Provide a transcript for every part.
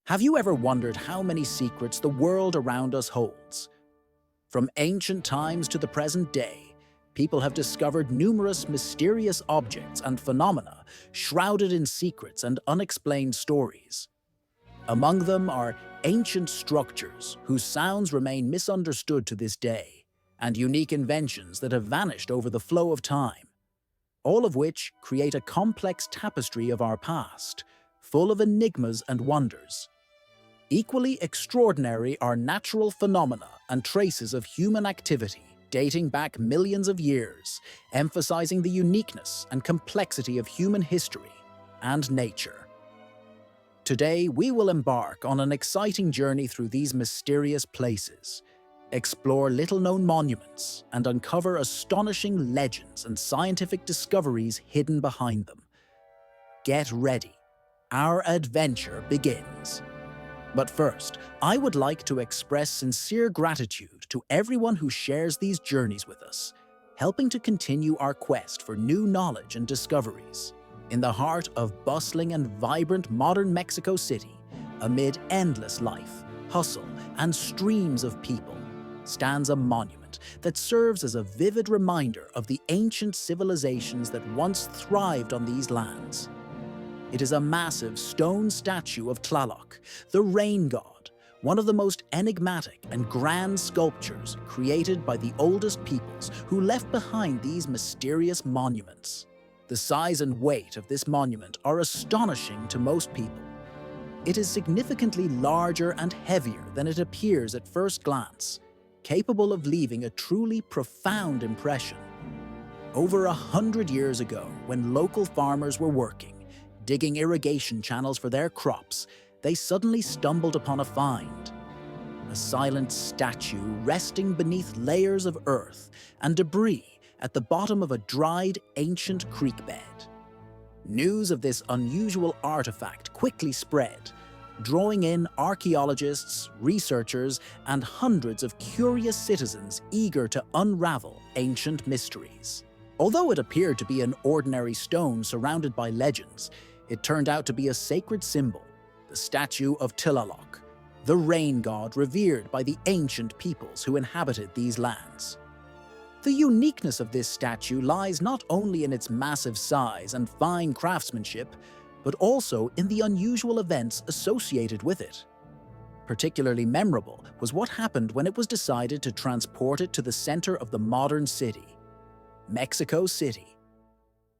Have you ever wondered how many secrets the world around us holds? From ancient times to the present day, people have discovered numerous mysterious objects and phenomena shrouded in secrets and unexplained stories. Among them are ancient structures whose sounds remain misunderstood to this day, and unique inventions that have vanished over the flow of time, all of which create a complex tapestry of our past, full of enigmas and wonders. Equally extraordinary are natural phenomena and traces of human activity dating back millions of years, emphasizing the uniqueness and complexity of human history and nature. Today, we will embark on an exciting journey through these mysterious places, explore little-known monuments, and uncover astonishing legends and scientific discoveries hidden behind them. Get ready. Our adventure begins. But first, I would like to express sincere gratitude to everyone who shares these journeys with us, helping to continue our quest for new knowledge and discoveries. In the heart of bustling and vibrant modern Mexico City, amid endless life, hustle, and streams of people, stands a monument that serves as a vivid reminder of the ancient civilizations that once thrived on these lands. It is a massive stone statue of Tlaloc, the rain god, one of the most enigmatic and grand sculptures created by the oldest peoples who left behind these mysterious monuments. The size and weight of this monument are astonishing to most people. It is significantly larger and heavier than it appears at first glance, capable of leaving a truly profound impression. Over 100 years ago, when local farmers were working, digging irrigation channels for their crops, they suddenly stumbled upon a find. A silent statue resting beneath layers of earth and debris at the bottom of a dried ancient creek bed. News of this unusual artifact quickly spread, drawing in archaeologists, researchers, and hundreds of curious citizens eager to unravel ancient mysteries. Although it appeared to be an ordinary stone surrounded by legends, it turned out to be a sacred symbol, the statue of Tlaloc, the rain god revered by the ancient peoples who inhabited these lands. The uniqueness of this statue lies not only in its massive size and fine craftsmanship, but also in the unusual events associated with it. Particularly memorable was what happened when it was decided to transport it to the center of the modern city, Mexico City.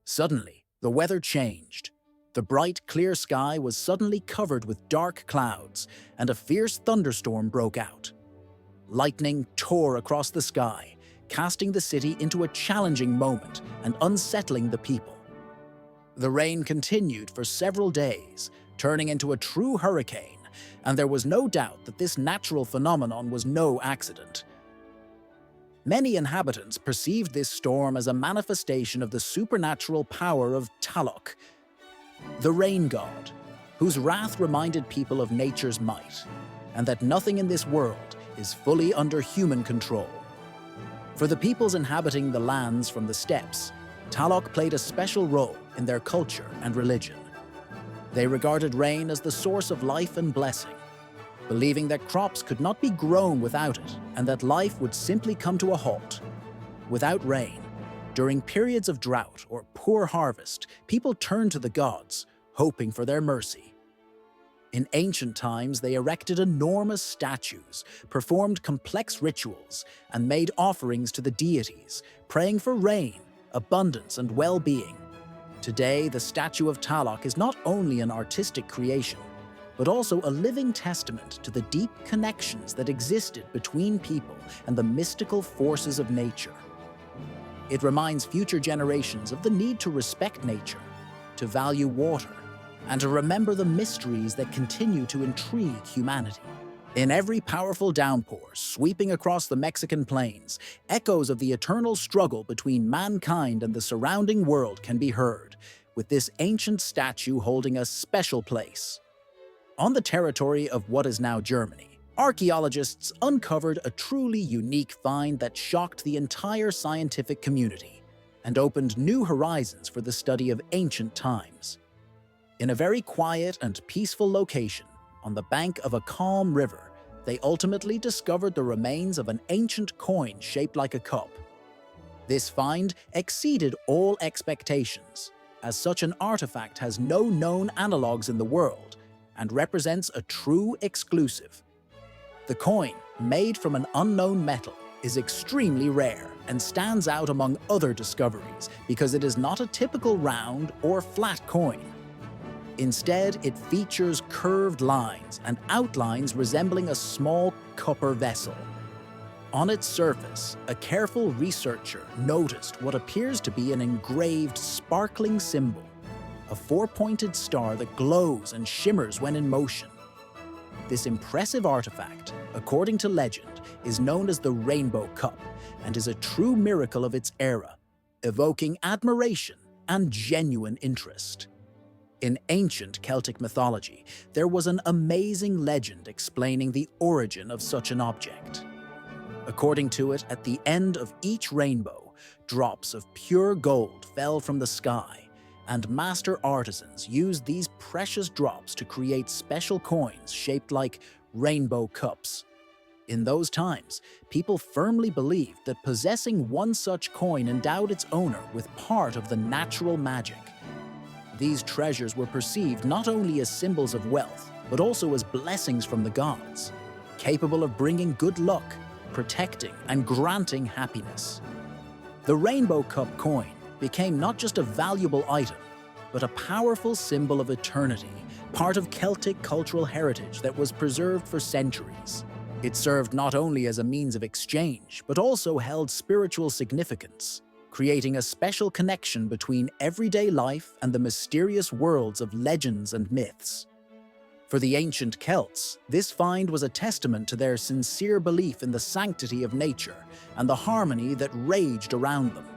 Suddenly, the weather changed. The bright, clear sky was suddenly covered with dark clouds, and a fierce thunderstorm broke out. Lightning tore across the sky, casting the city into a challenging moment and unsettling the people. The rain continued for several days, turning into a true hurricane, and there was no doubt that this natural phenomenon was no accident. Many inhabitants perceived this storm as a manifestation of the supernatural power of Tlaloc, the rain god, whose wrath reminded people of nature's might, and that nothing in this world is fully under human control. For the peoples inhabiting the lands from the steppes, Tlaloc played a special role in their culture and religion. They regarded rain as the source of life and blessing, believing that crops could not be grown without it and that life would simply come to a halt. Without rain, during periods of drought or poor harvest, people turned to the gods, hoping for their mercy. In ancient times, they erected enormous statues, performed complex rituals, and made offerings to the deities, praying for rain, abundance, and well-being. Today, the statue of Tlaloc is not only an artistic creation, but also a living testament to the deep connections that existed between people and the mystical forces of nature. It reminds future generations of the need to respect nature, to value water, and to remember the mysteries that continue to intrigue humanity. In every powerful downpour sweeping across the Mexican plains, echoes of the eternal struggle between mankind and the surrounding world can be heard, with this ancient statue holding a special place. On the territory of what is now Germany, archaeologists uncovered a truly unique find that shocked the entire scientific community and opened new horizons for the study of ancient times. In a very quiet and peaceful location, On the bank of a calm river, they ultimately discovered the remains of an ancient coin shaped like a cup. This find exceeded all expectations, as such an artifact has no known analogues in the world and represents a true exclusive. The coin, made from an unknown metal, is extremely rare and stands out among other discoveries because it is not a typical round or flat coin. Instead, it features curved lines and outlines resembling a small copper vessel. On its surface, a careful researcher noticed what appears to be an engraved, sparkling symbol, a four-pointed star that glows and shimmers when in motion. This impressive artifact, according to legend, is known as the Rainbow Cup and is a true miracle of its era, evoking admiration and genuine interest. In ancient Celtic mythology, there was an amazing legend explaining the origin of such an object. According to it, at the end of each rainbow, drops of pure gold fell from the sky, and master artisans used these precious drops to create special coins shaped like rainbow cups. In those times, people firmly believed that possessing one such coin endowed its owner with part of the natural magic. These treasures were perceived not only as symbols of wealth, but also as blessings from the gods, capable of bringing good luck, protecting, and granting happiness. The Rainbow Cup coin became not just a valuable item, but a powerful symbol of eternity, part of Celtic cultural heritage that was preserved for centuries. It served not only as a means of exchange, but also held spiritual significance, creating a special connection between everyday life and the mysterious worlds of legends and myths. For the ancient Celts, this find was a testament to their sincere belief in the sanctity of nature and the harmony that raged around them.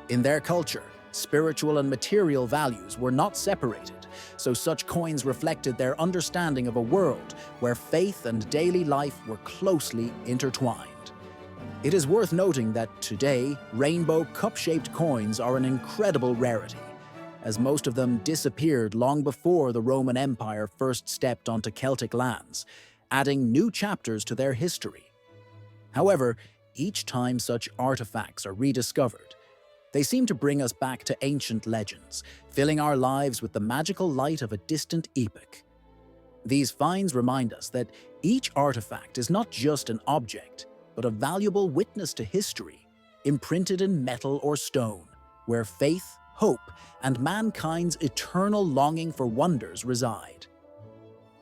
In their culture, spiritual and material values were not separated, so such coins reflected their understanding of a world where faith and daily life were closely intertwined. It is worth noting that today, rainbow cup-shaped coins are an incredible rarity, as most of them disappeared long before the Roman Empire first stepped onto Celtic lands, adding new chapters to their history. However, each time such artifacts are rediscovered, they seem to bring us back to ancient legends, filling our lives with the magical light of a distant epoch. These finds remind us that each artifact is not just an object, but a valuable witness to history, imprinted in metal or stone, where faith, hope, and mankind's eternal longing for wonders reside.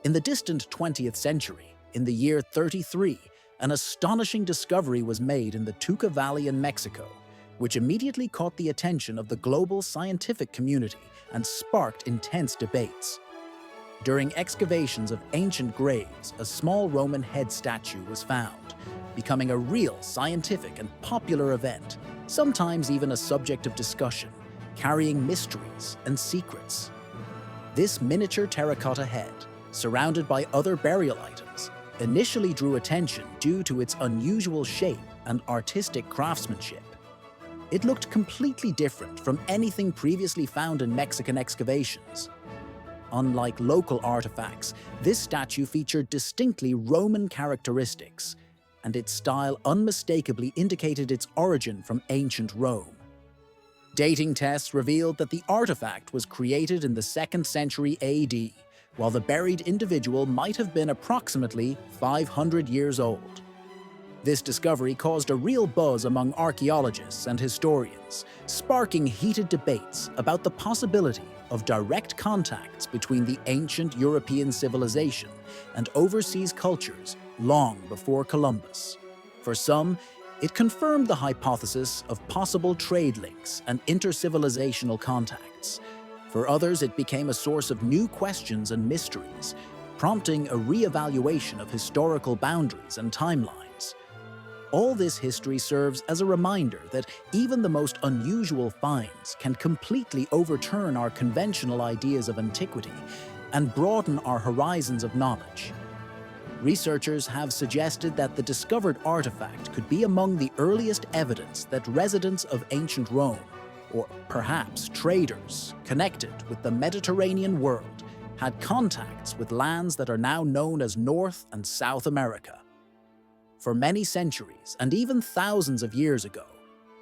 In the distant 20th century, in the year 33, an astonishing discovery was made in the Tuca Valley in Mexico, which immediately caught the attention of the global scientific community and sparked intense debates. During excavations of ancient graves, a small Roman head statue was found, becoming a real scientific and popular event, sometimes even a subject of discussion, carrying mysteries and secrets. This miniature terracotta head, surrounded by other burial items, initially drew attention due to its unusual shape and artistic craftsmanship. It looked completely different from anything previously found in Mexican excavations. Unlike local artifacts, this statue featured distinctly Roman characteristics, and its style unmistakably indicated its origin from ancient Rome. Dating tests revealed that the artifact was created in the 2nd century AD, while the buried individual might have been approximately 500 years old. This discovery caused a real buzz among archaeologists and historians, sparking heated debates about the possibility of direct contacts between the ancient European civilization and overseas cultures long before Columbus. For some, it confirmed the hypothesis of possible trade links and intercivilizational contacts. For others, it became a source of new questions and mysteries, prompting a re-evaluation of historical boundaries and timelines. All this history serves as a reminder that even the most unusual finds can completely overturn our conventional ideas of antiquity and broaden our horizons of knowledge. Researchers have suggested that the discovered artifact could be among the earliest evidence that residents of ancient Rome, or perhaps traders, connected with the Mediterranean world had contacts with lands that are now known as North and South America. For many centuries, and even thousands of years ago,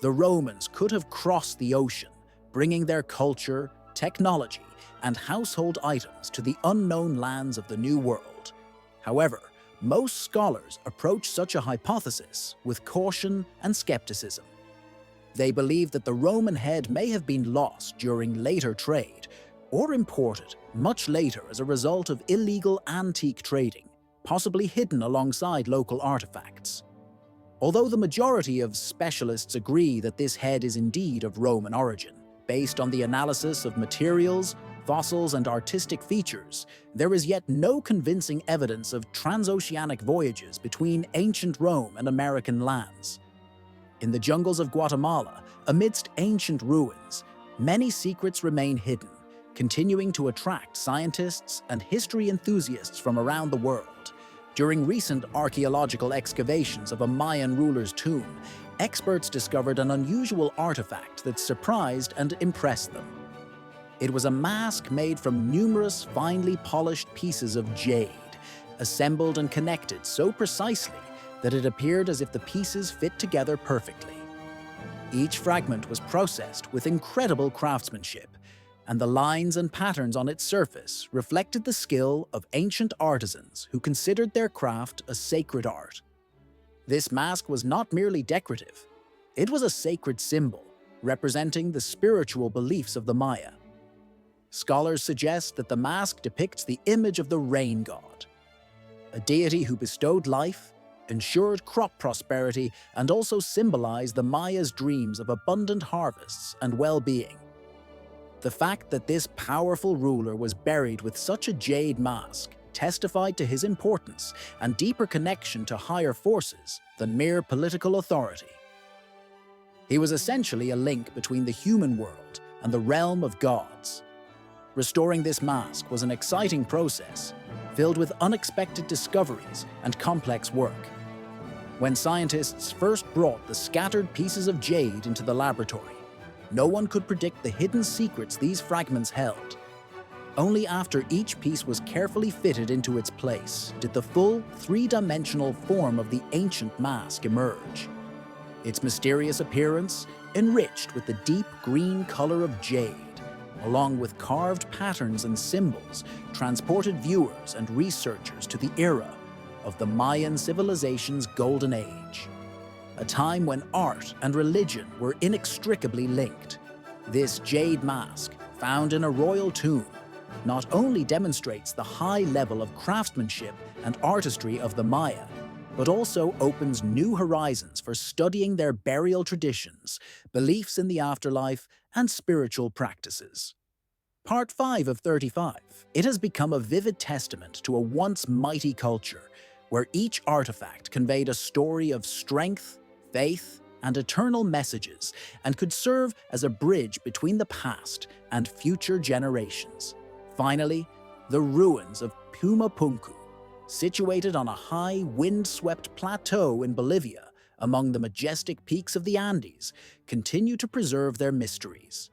the Romans could have crossed the ocean, bringing their culture, technology, and household items to the unknown lands of the New World. However, most scholars approach such a hypothesis with caution and skepticism. They believe that the Roman head may have been lost during later trade, or imported much later as a result of illegal antique trading, possibly hidden alongside local artifacts. Although the majority of specialists agree that this head is indeed of Roman origin, based on the analysis of materials, fossils, and artistic features, there is yet no convincing evidence of transoceanic voyages between ancient Rome and American lands. In the jungles of Guatemala, amidst ancient ruins, many secrets remain hidden, continuing to attract scientists and history enthusiasts from around the world. During recent archaeological excavations of a Mayan ruler's tomb, experts discovered an unusual artifact that surprised and impressed them. It was a mask made from numerous finely polished pieces of jade, assembled and connected so precisely that it appeared as if the pieces fit together perfectly. Each fragment was processed with incredible craftsmanship, and the lines and patterns on its surface reflected the skill of ancient artisans who considered their craft a sacred art. This mask was not merely decorative. It was a sacred symbol, representing the spiritual beliefs of the Maya. Scholars suggest that the mask depicts the image of the rain god, a deity who bestowed life, ensured crop prosperity, and also symbolized the Maya's dreams of abundant harvests and well-being. The fact that this powerful ruler was buried with such a jade mask testified to his importance and deeper connection to higher forces than mere political authority. He was essentially a link between the human world and the realm of gods. Restoring this mask was an exciting process, filled with unexpected discoveries and complex work. When scientists first brought the scattered pieces of jade into the laboratory, no one could predict the hidden secrets these fragments held. Only after each piece was carefully fitted into its place did the full three-dimensional form of the ancient mask emerge. Its mysterious appearance, enriched with the deep green color of jade, along with carved patterns and symbols, transported viewers and researchers to the era of the Mayan civilization's golden age, a time when art and religion were inextricably linked. This jade mask, found in a royal tomb, not only demonstrates the high level of craftsmanship and artistry of the Maya, but also opens new horizons for studying their burial traditions, beliefs in the afterlife, and spiritual practices. Part 5 of 35. It has become a vivid testament to a once mighty culture, where each artifact conveyed a story of strength, faith, and eternal messages, and could serve as a bridge between the past and future generations. Finally, the ruins of Pumapunku, situated on a high, wind-swept plateau in Bolivia, among the majestic peaks of the Andes, continue to preserve their mysteries.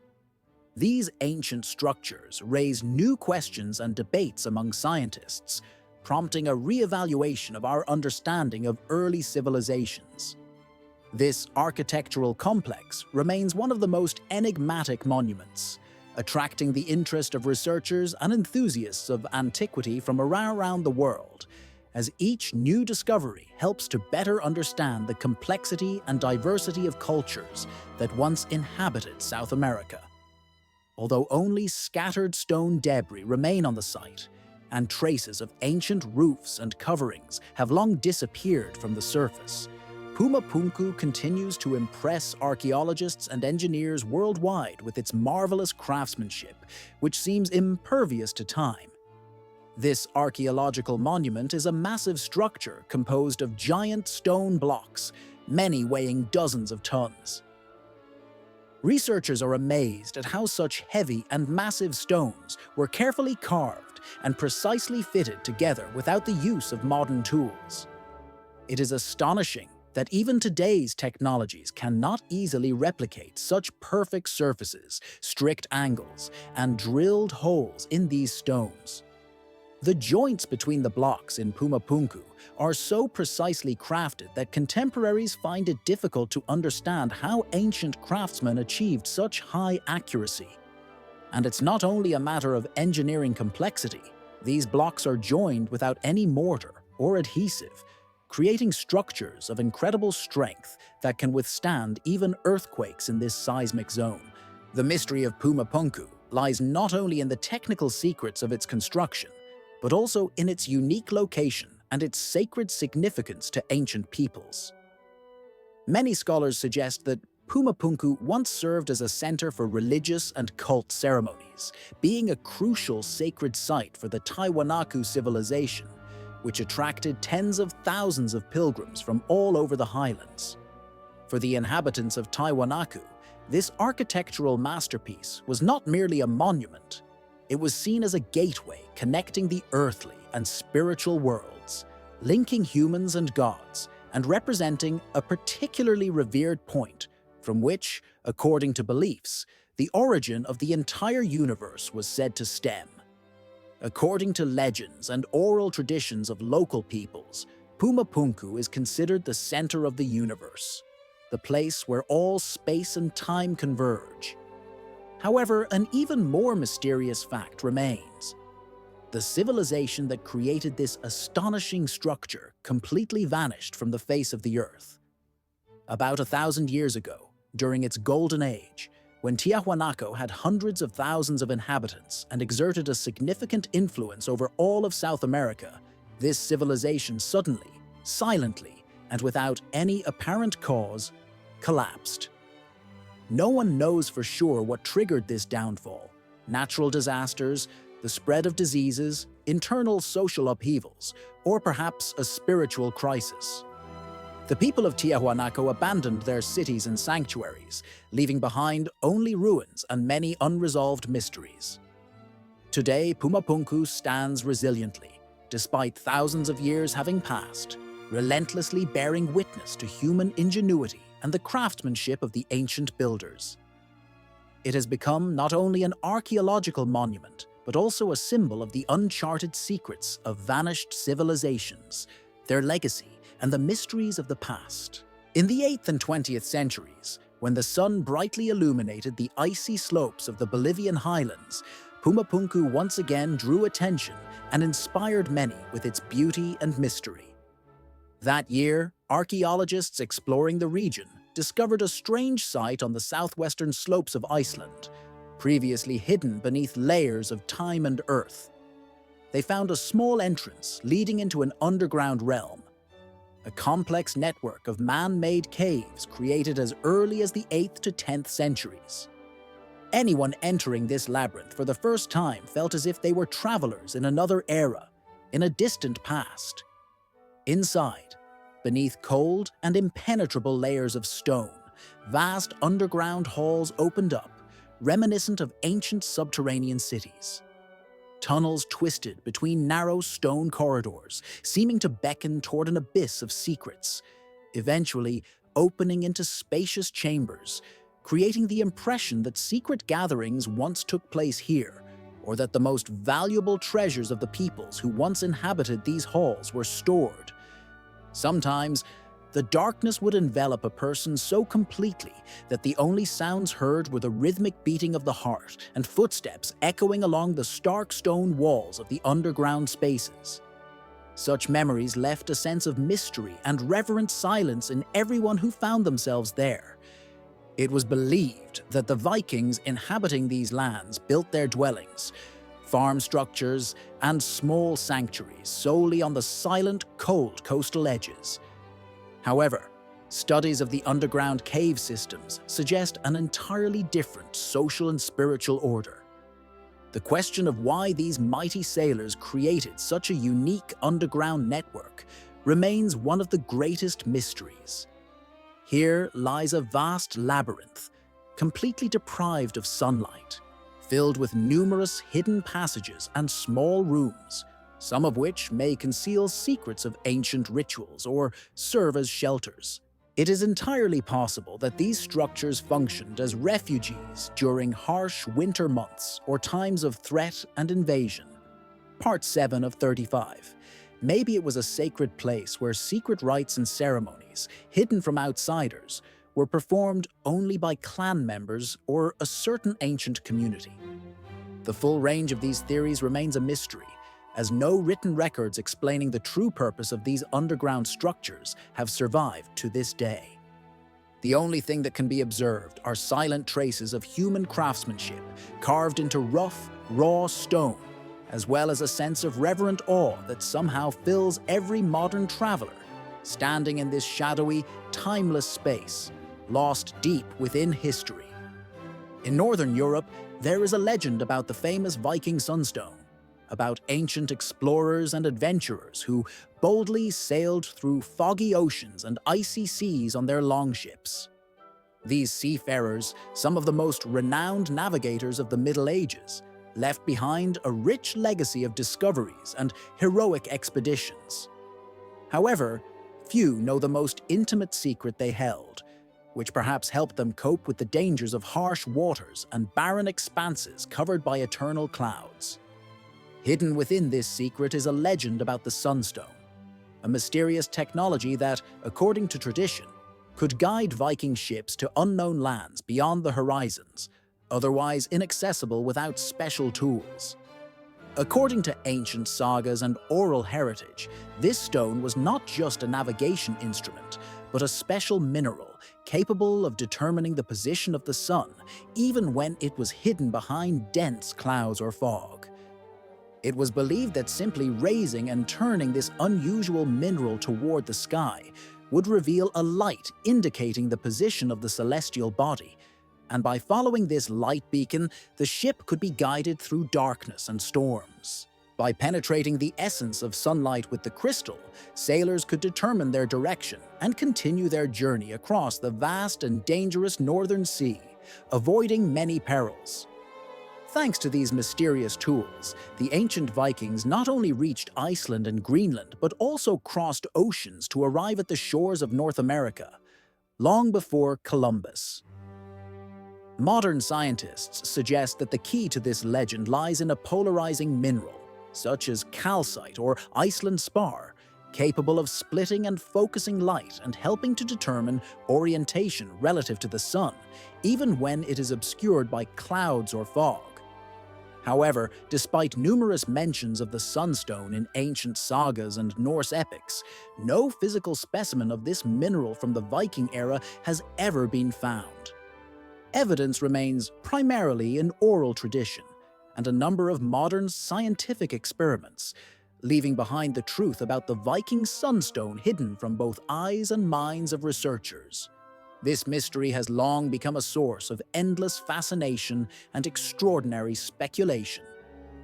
These ancient structures raise new questions and debates among scientists, prompting a re-evaluation of our understanding of early civilizations. This architectural complex remains one of the most enigmatic monuments, attracting the interest of researchers and enthusiasts of antiquity from around the world, as each new discovery helps to better understand the complexity and diversity of cultures that once inhabited South America. Although only scattered stone debris remain on the site, and traces of ancient roofs and coverings have long disappeared from the surface, Pumapunku continues to impress archaeologists and engineers worldwide with its marvelous craftsmanship, which seems impervious to time. This archaeological monument is a massive structure composed of giant stone blocks, many weighing dozens of tons. Researchers are amazed at how such heavy and massive stones were carefully carved and precisely fitted together without the use of modern tools. It is astonishing that even today's technologies cannot easily replicate such perfect surfaces, strict angles, and drilled holes in these stones. The joints between the blocks in Pumapunku are so precisely crafted that contemporaries find it difficult to understand how ancient craftsmen achieved such high accuracy. And it's not only a matter of engineering complexity. These blocks are joined without any mortar or adhesive, creating structures of incredible strength that can withstand even earthquakes in this seismic zone. The mystery of Pumapunku lies not only in the technical secrets of its construction, but also in its unique location and its sacred significance to ancient peoples. Many scholars suggest that Pumapunku once served as a center for religious and cult ceremonies, being a crucial sacred site for the Tiwanaku civilization, which attracted tens of thousands of pilgrims from all over the highlands. For the inhabitants of Tiwanaku, this architectural masterpiece was not merely a monument. It was seen as a gateway connecting the earthly and spiritual worlds, linking humans and gods, and representing a particularly revered point from which, according to beliefs, the origin of the entire universe was said to stem. According to legends and oral traditions of local peoples, Pumapunku is considered the center of the universe, the place where all space and time converge. However, an even more mysterious fact remains. The civilization that created this astonishing structure completely vanished from the face of the earth. About 1,000 years ago, during its golden age, when Tiahuanaco had hundreds of thousands of inhabitants and exerted a significant influence over all of South America, this civilization suddenly, silently, and without any apparent cause, collapsed. No one knows for sure what triggered this downfall: natural disasters, the spread of diseases, internal social upheavals, or perhaps a spiritual crisis. The people of Tiahuanaco abandoned their cities and sanctuaries, leaving behind only ruins and many unresolved mysteries. Today, Pumapunku stands resiliently, despite thousands of years having passed, relentlessly bearing witness to human ingenuity and the craftsmanship of the ancient builders. It has become not only an archaeological monument, but also a symbol of the uncharted secrets of vanished civilizations, their legacy, and the mysteries of the past. In the 8th and 20th centuries, when the sun brightly illuminated the icy slopes of the Bolivian highlands, Pumapunku once again drew attention and inspired many with its beauty and mystery. That year, archaeologists exploring the region discovered a strange site on the southwestern slopes of Iceland, previously hidden beneath layers of time and earth. They found a small entrance leading into an underground realm, a complex network of man-made caves created as early as the 8th to 10th centuries. Anyone entering this labyrinth for the first time felt as if they were travelers in another era, in a distant past. Inside, beneath cold and impenetrable layers of stone, vast underground halls opened up, reminiscent of ancient subterranean cities. Tunnels twisted between narrow stone corridors, seeming to beckon toward an abyss of secrets, eventually opening into spacious chambers, creating the impression that secret gatherings once took place here, or that the most valuable treasures of the peoples who once inhabited these halls were stored. Sometimes, the darkness would envelop a person so completely that the only sounds heard were the rhythmic beating of the heart and footsteps echoing along the stark stone walls of the underground spaces. Such memories left a sense of mystery and reverent silence in everyone who found themselves there. It was believed that the Vikings inhabiting these lands built their dwellings, farm structures, and small sanctuaries solely on the silent, cold coastal edges. However, studies of the underground cave systems suggest an entirely different social and spiritual order. The question of why these mighty sailors created such a unique underground network remains one of the greatest mysteries. Here lies a vast labyrinth, completely deprived of sunlight, filled with numerous hidden passages and small rooms, some of which may conceal secrets of ancient rituals or serve as shelters. It is entirely possible that these structures functioned as refuges during harsh winter months or times of threat and invasion. Part 7 of 35. Maybe it was a sacred place where secret rites and ceremonies, hidden from outsiders, were performed only by clan members or a certain ancient community. The full range of these theories remains a mystery, as no written records explaining the true purpose of these underground structures have survived to this day. The only thing that can be observed are silent traces of human craftsmanship carved into rough, raw stone, as well as a sense of reverent awe that somehow fills every modern traveler, standing in this shadowy, timeless space, lost deep within history. In Northern Europe, there is a legend about the famous Viking Sunstone, about ancient explorers and adventurers who boldly sailed through foggy oceans and icy seas on their longships. These seafarers, some of the most renowned navigators of the Middle Ages, left behind a rich legacy of discoveries and heroic expeditions. However, few know the most intimate secret they held, which perhaps helped them cope with the dangers of harsh waters and barren expanses covered by eternal clouds. Hidden within this secret is a legend about the Sunstone, a mysterious technology that, according to tradition, could guide Viking ships to unknown lands beyond the horizons, otherwise inaccessible without special tools. According to ancient sagas and oral heritage, this stone was not just a navigation instrument, but a special mineral capable of determining the position of the sun, even when it was hidden behind dense clouds or fog. It was believed that simply raising and turning this unusual mineral toward the sky would reveal a light indicating the position of the celestial body, and by following this light beacon, the ship could be guided through darkness and storms. By penetrating the essence of sunlight with the crystal, sailors could determine their direction and continue their journey across the vast and dangerous Northern Sea, avoiding many perils. Thanks to these mysterious tools, the ancient Vikings not only reached Iceland and Greenland, but also crossed oceans to arrive at the shores of North America, long before Columbus. Modern scientists suggest that the key to this legend lies in a polarizing mineral, such as calcite or Iceland spar, capable of splitting and focusing light and helping to determine orientation relative to the sun, even when it is obscured by clouds or fog. However, despite numerous mentions of the sunstone in ancient sagas and Norse epics, no physical specimen of this mineral from the Viking era has ever been found. Evidence remains primarily in oral tradition and a number of modern scientific experiments, leaving behind the truth about the Viking sunstone hidden from both eyes and minds of researchers. This mystery has long become a source of endless fascination and extraordinary speculation,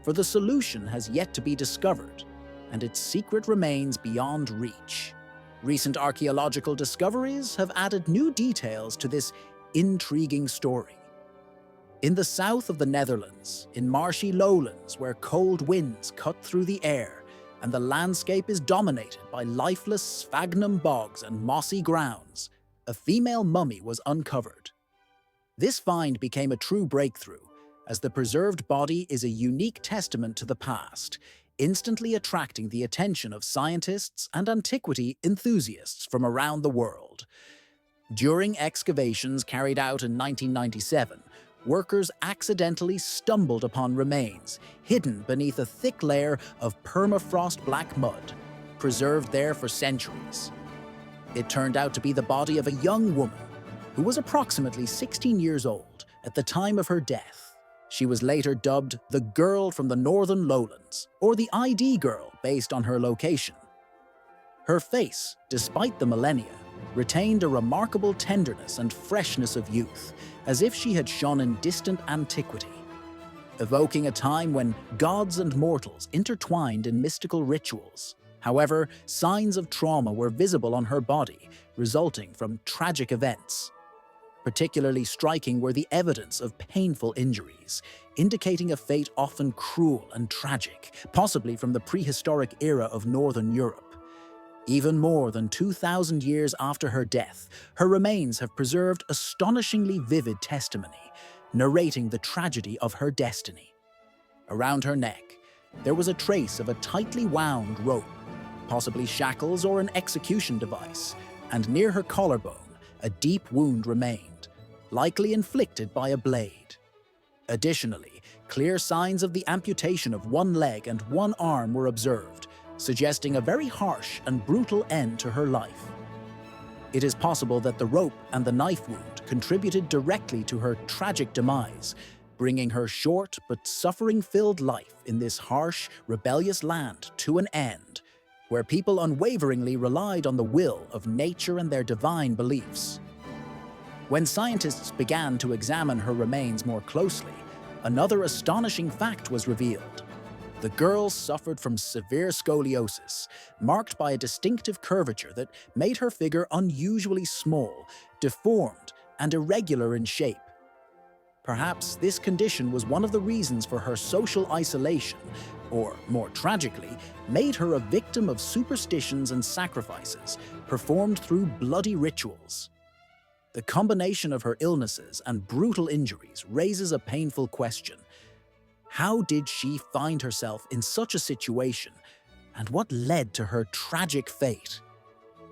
for the solution has yet to be discovered, and its secret remains beyond reach. Recent archaeological discoveries have added new details to this intriguing story. In the south of the Netherlands, in marshy lowlands where cold winds cut through the air and the landscape is dominated by lifeless sphagnum bogs and mossy grounds, a female mummy was uncovered. This find became a true breakthrough, as the preserved body is a unique testament to the past, instantly attracting the attention of scientists and antiquity enthusiasts from around the world. During excavations carried out in 1997, workers accidentally stumbled upon remains hidden beneath a thick layer of permafrost black mud, preserved there for centuries. It turned out to be the body of a young woman who was approximately 16 years old at the time of her death. She was later dubbed the Girl from the Northern Lowlands, or the ID Girl based on her location. Her face, despite the millennia, retained a remarkable tenderness and freshness of youth, as if she had shone in distant antiquity, evoking a time when gods and mortals intertwined in mystical rituals. However, signs of trauma were visible on her body, resulting from tragic events. Particularly striking were the evidence of painful injuries, indicating a fate often cruel and tragic, possibly from the prehistoric era of Northern Europe. Even more than 2,000 years after her death, her remains have preserved astonishingly vivid testimony, narrating the tragedy of her destiny. Around her neck, there was a trace of a tightly wound rope, possibly shackles or an execution device, and near her collarbone, a deep wound remained, likely inflicted by a blade. Additionally, clear signs of the amputation of one leg and one arm were observed, suggesting a very harsh and brutal end to her life. It is possible that the rope and the knife wound contributed directly to her tragic demise, bringing her short but suffering-filled life in this harsh, rebellious land to an end, where people unwaveringly relied on the will of nature and their divine beliefs. When scientists began to examine her remains more closely, another astonishing fact was revealed. The girl suffered from severe scoliosis, marked by a distinctive curvature that made her figure unusually small, deformed, and irregular in shape. Perhaps this condition was one of the reasons for her social isolation, or, more tragically, made her a victim of superstitions and sacrifices performed through bloody rituals. The combination of her illnesses and brutal injuries raises a painful question. How did she find herself in such a situation, and what led to her tragic fate?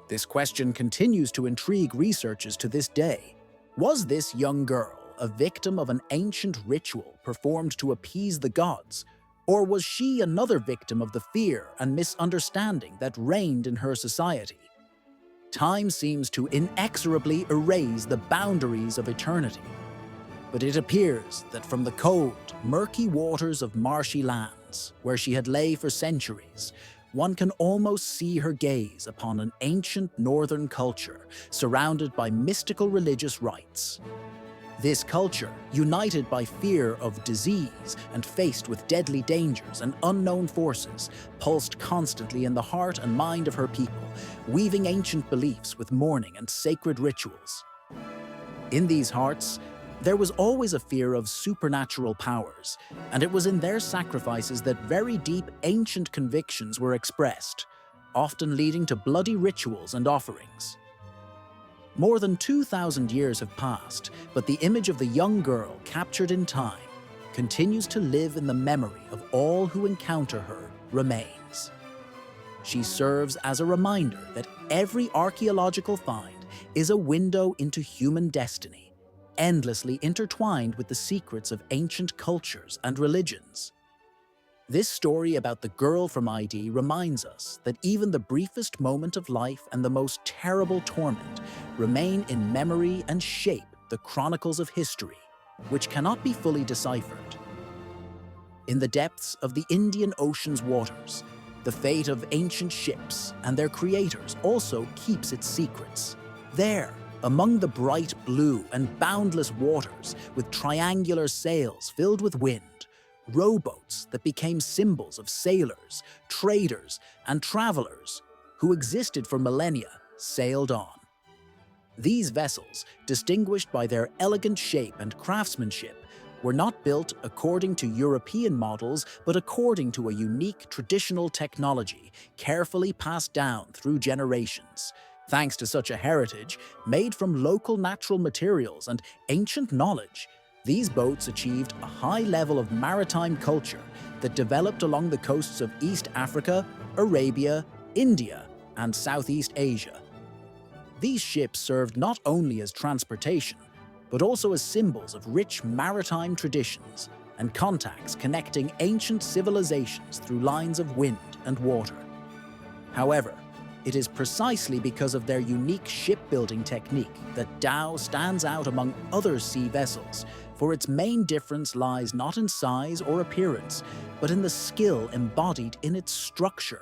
This question continues to intrigue researchers to this day. Was this young girl a victim of an ancient ritual performed to appease the gods, or was she another victim of the fear and misunderstanding that reigned in her society? Time seems to inexorably erase the boundaries of eternity. But it appears that from the cold, murky waters of marshy lands, where she had lay for centuries, one can almost see her gaze upon an ancient northern culture surrounded by mystical religious rites. This culture, united by fear of disease and faced with deadly dangers and unknown forces, pulsed constantly in the heart and mind of her people, weaving ancient beliefs with mourning and sacred rituals. In these hearts, there was always a fear of supernatural powers, and it was in their sacrifices that very deep ancient convictions were expressed, often leading to bloody rituals and offerings. More than 2,000 years have passed, but the image of the young girl captured in time continues to live in the memory of all who encounter her remains. She serves as a reminder that every archaeological find is a window into human destiny, endlessly intertwined with the secrets of ancient cultures and religions. This story about the girl from ID reminds us that even the briefest moment of life and the most terrible torment remain in memory and shape the chronicles of history, which cannot be fully deciphered. In the depths of the Indian Ocean's waters, the fate of ancient ships and their creators also keeps its secrets. There, among the bright blue and boundless waters with triangular sails filled with wind, rowboats that became symbols of sailors, traders, and travelers who existed for millennia sailed on. These vessels, distinguished by their elegant shape and craftsmanship, were not built according to European models, but according to a unique traditional technology carefully passed down through generations. Thanks to such a heritage, made from local natural materials and ancient knowledge, these boats achieved a high level of maritime culture that developed along the coasts of East Africa, Arabia, India, and Southeast Asia. These ships served not only as transportation, but also as symbols of rich maritime traditions and contacts connecting ancient civilizations through lines of wind and water. However, it is precisely because of their unique shipbuilding technique that Dhow stands out among other sea vessels, for its main difference lies not in size or appearance, but in the skill embodied in its structure.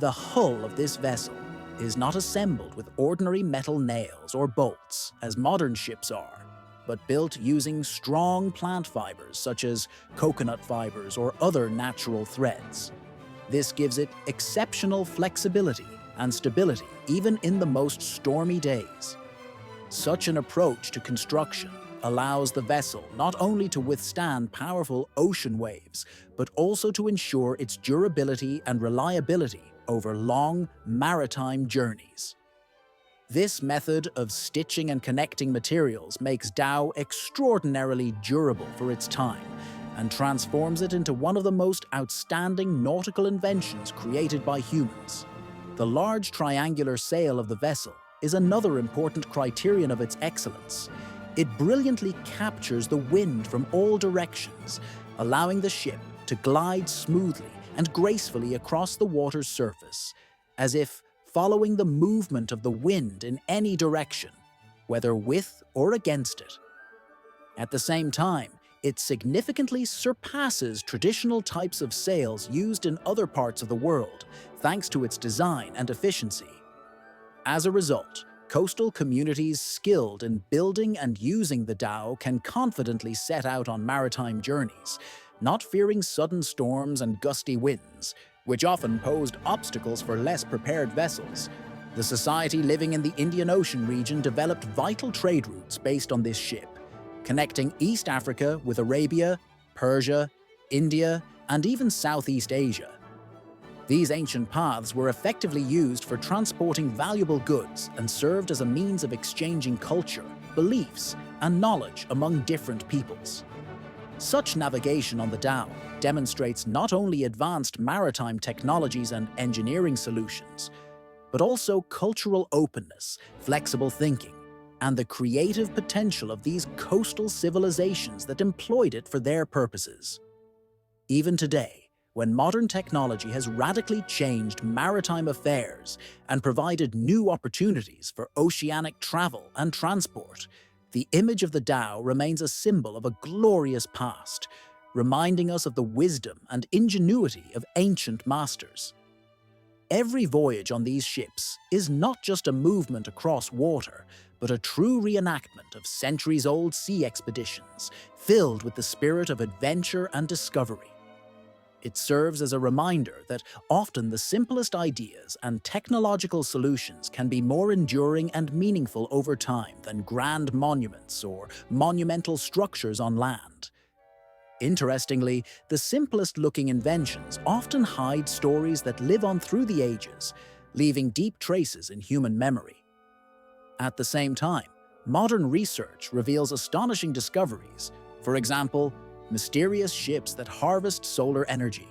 The hull of this vessel is not assembled with ordinary metal nails or bolts, as modern ships are, but built using strong plant fibers such as coconut fibers or other natural threads. This gives it exceptional flexibility and stability even in the most stormy days. Such an approach to construction allows the vessel not only to withstand powerful ocean waves, but also to ensure its durability and reliability over long maritime journeys. This method of stitching and connecting materials makes Dhow extraordinarily durable for its time, and transforms it into one of the most outstanding nautical inventions created by humans. The large triangular sail of the vessel is another important criterion of its excellence. It brilliantly captures the wind from all directions, allowing the ship to glide smoothly and gracefully across the water's surface, as if following the movement of the wind in any direction, whether with or against it. At the same time, it significantly surpasses traditional types of sails used in other parts of the world, thanks to its design and efficiency. As a result, coastal communities skilled in building and using the dhow can confidently set out on maritime journeys, not fearing sudden storms and gusty winds, which often posed obstacles for less prepared vessels. The society living in the Indian Ocean region developed vital trade routes based on this ship, connecting East Africa with Arabia, Persia, India, and even Southeast Asia. These ancient paths were effectively used for transporting valuable goods and served as a means of exchanging culture, beliefs, and knowledge among different peoples. Such navigation on the dhow demonstrates not only advanced maritime technologies and engineering solutions, but also cultural openness, flexible thinking, and the creative potential of these coastal civilizations that employed it for their purposes. Even today, when modern technology has radically changed maritime affairs and provided new opportunities for oceanic travel and transport, the image of the dhow remains a symbol of a glorious past, reminding us of the wisdom and ingenuity of ancient masters. Every voyage on these ships is not just a movement across water, but a true reenactment of centuries-old sea expeditions, filled with the spirit of adventure and discovery. It serves as a reminder that often the simplest ideas and technological solutions can be more enduring and meaningful over time than grand monuments or monumental structures on land. Interestingly, the simplest-looking inventions often hide stories that live on through the ages, leaving deep traces in human memory. At the same time, modern research reveals astonishing discoveries. For example, mysterious ships that harvest solar energy.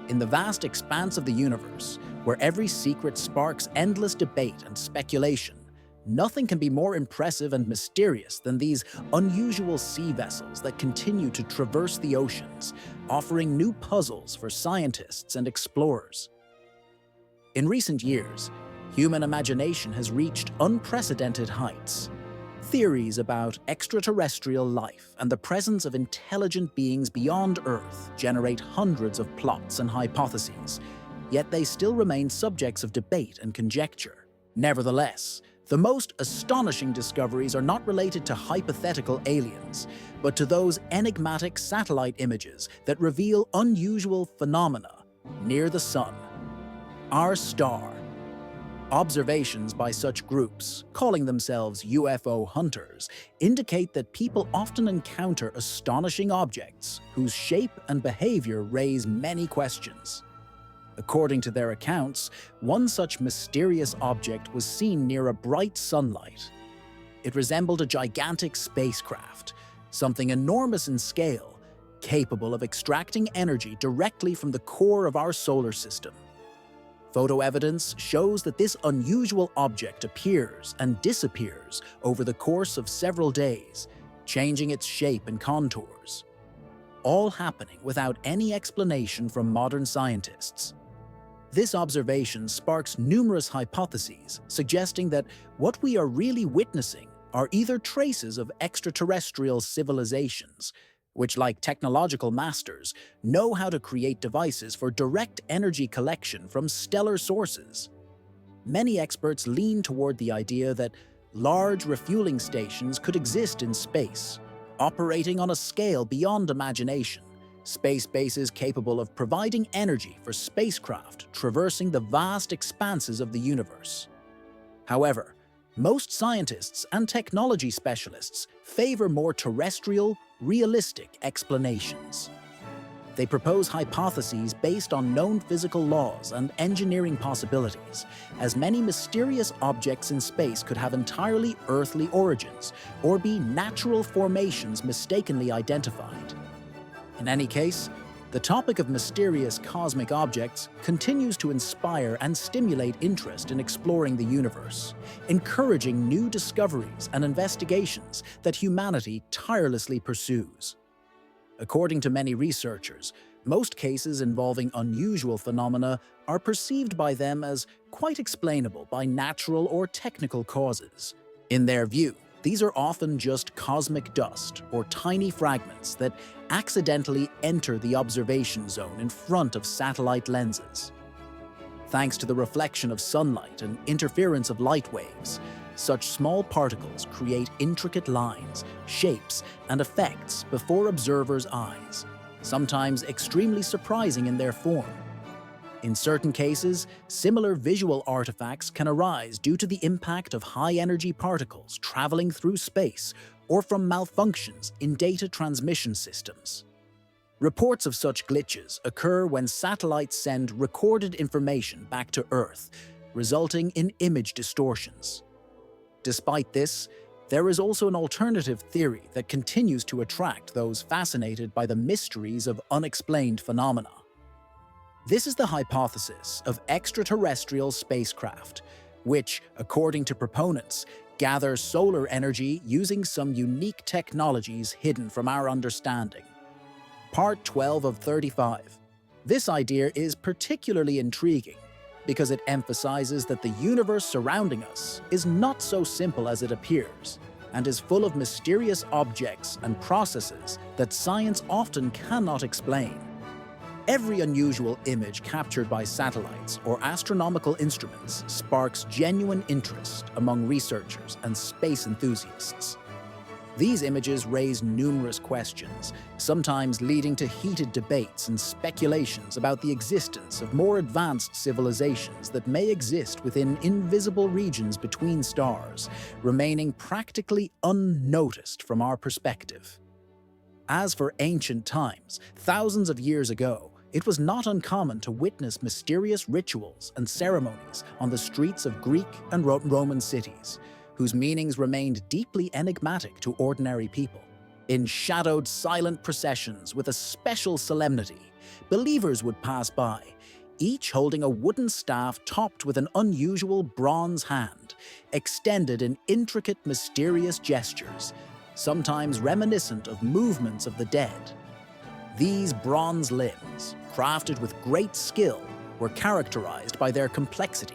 In the vast expanse of the universe, where every secret sparks endless debate and speculation, nothing can be more impressive and mysterious than these unusual sea vessels that continue to traverse the oceans, offering new puzzles for scientists and explorers. In recent years, human imagination has reached unprecedented heights. Theories about extraterrestrial life and the presence of intelligent beings beyond Earth generate hundreds of plots and hypotheses, yet they still remain subjects of debate and conjecture. Nevertheless, the most astonishing discoveries are not related to hypothetical aliens, but to those enigmatic satellite images that reveal unusual phenomena near the Sun, our star. Observations by such groups, calling themselves UFO hunters, indicate that people often encounter astonishing objects whose shape and behavior raise many questions. According to their accounts, one such mysterious object was seen near a bright sunlight. It resembled a gigantic spacecraft, something enormous in scale, capable of extracting energy directly from the core of our solar system. Photo evidence shows that this unusual object appears and disappears over the course of several days, changing its shape and contours, all happening without any explanation from modern scientists. This observation sparks numerous hypotheses, suggesting that what we are really witnessing are either traces of extraterrestrial civilizations, which, like technological masters, know how to create devices for direct energy collection from stellar sources. Many experts lean toward the idea that large refueling stations could exist in space, operating on a scale beyond imagination, space bases capable of providing energy for spacecraft traversing the vast expanses of the universe. However, most scientists and technology specialists favor more terrestrial, realistic explanations. They propose hypotheses based on known physical laws and engineering possibilities, as many mysterious objects in space could have entirely earthly origins or be natural formations mistakenly identified. In any case, the topic of mysterious cosmic objects continues to inspire and stimulate interest in exploring the universe, encouraging new discoveries and investigations that humanity tirelessly pursues. According to many researchers, most cases involving unusual phenomena are perceived by them as quite explainable by natural or technical causes. In their view, these are often just cosmic dust or tiny fragments that accidentally enter the observation zone in front of satellite lenses. Thanks to the reflection of sunlight and interference of light waves, such small particles create intricate lines, shapes, and effects before observers' eyes, sometimes extremely surprising in their form. In certain cases, similar visual artifacts can arise due to the impact of high-energy particles traveling through space or from malfunctions in data transmission systems. Reports of such glitches occur when satellites send recorded information back to Earth, resulting in image distortions. Despite this, there is also an alternative theory that continues to attract those fascinated by the mysteries of unexplained phenomena. This is the hypothesis of extraterrestrial spacecraft, which, according to proponents, gather solar energy using some unique technologies hidden from our understanding. Part 12 of 35. This idea is particularly intriguing because it emphasizes that the universe surrounding us is not so simple as it appears, and is full of mysterious objects and processes that science often cannot explain. Every unusual image captured by satellites or astronomical instruments sparks genuine interest among researchers and space enthusiasts. These images raise numerous questions, sometimes leading to heated debates and speculations about the existence of more advanced civilizations that may exist within invisible regions between stars, remaining practically unnoticed from our perspective. As for ancient times, thousands of years ago, it was not uncommon to witness mysterious rituals and ceremonies on the streets of Greek and Roman cities, whose meanings remained deeply enigmatic to ordinary people. In shadowed, silent processions with a special solemnity, believers would pass by, each holding a wooden staff topped with an unusual bronze hand, extended in intricate, mysterious gestures, sometimes reminiscent of movements of the dead. These bronze limbs, crafted with great skill, were characterized by their complexity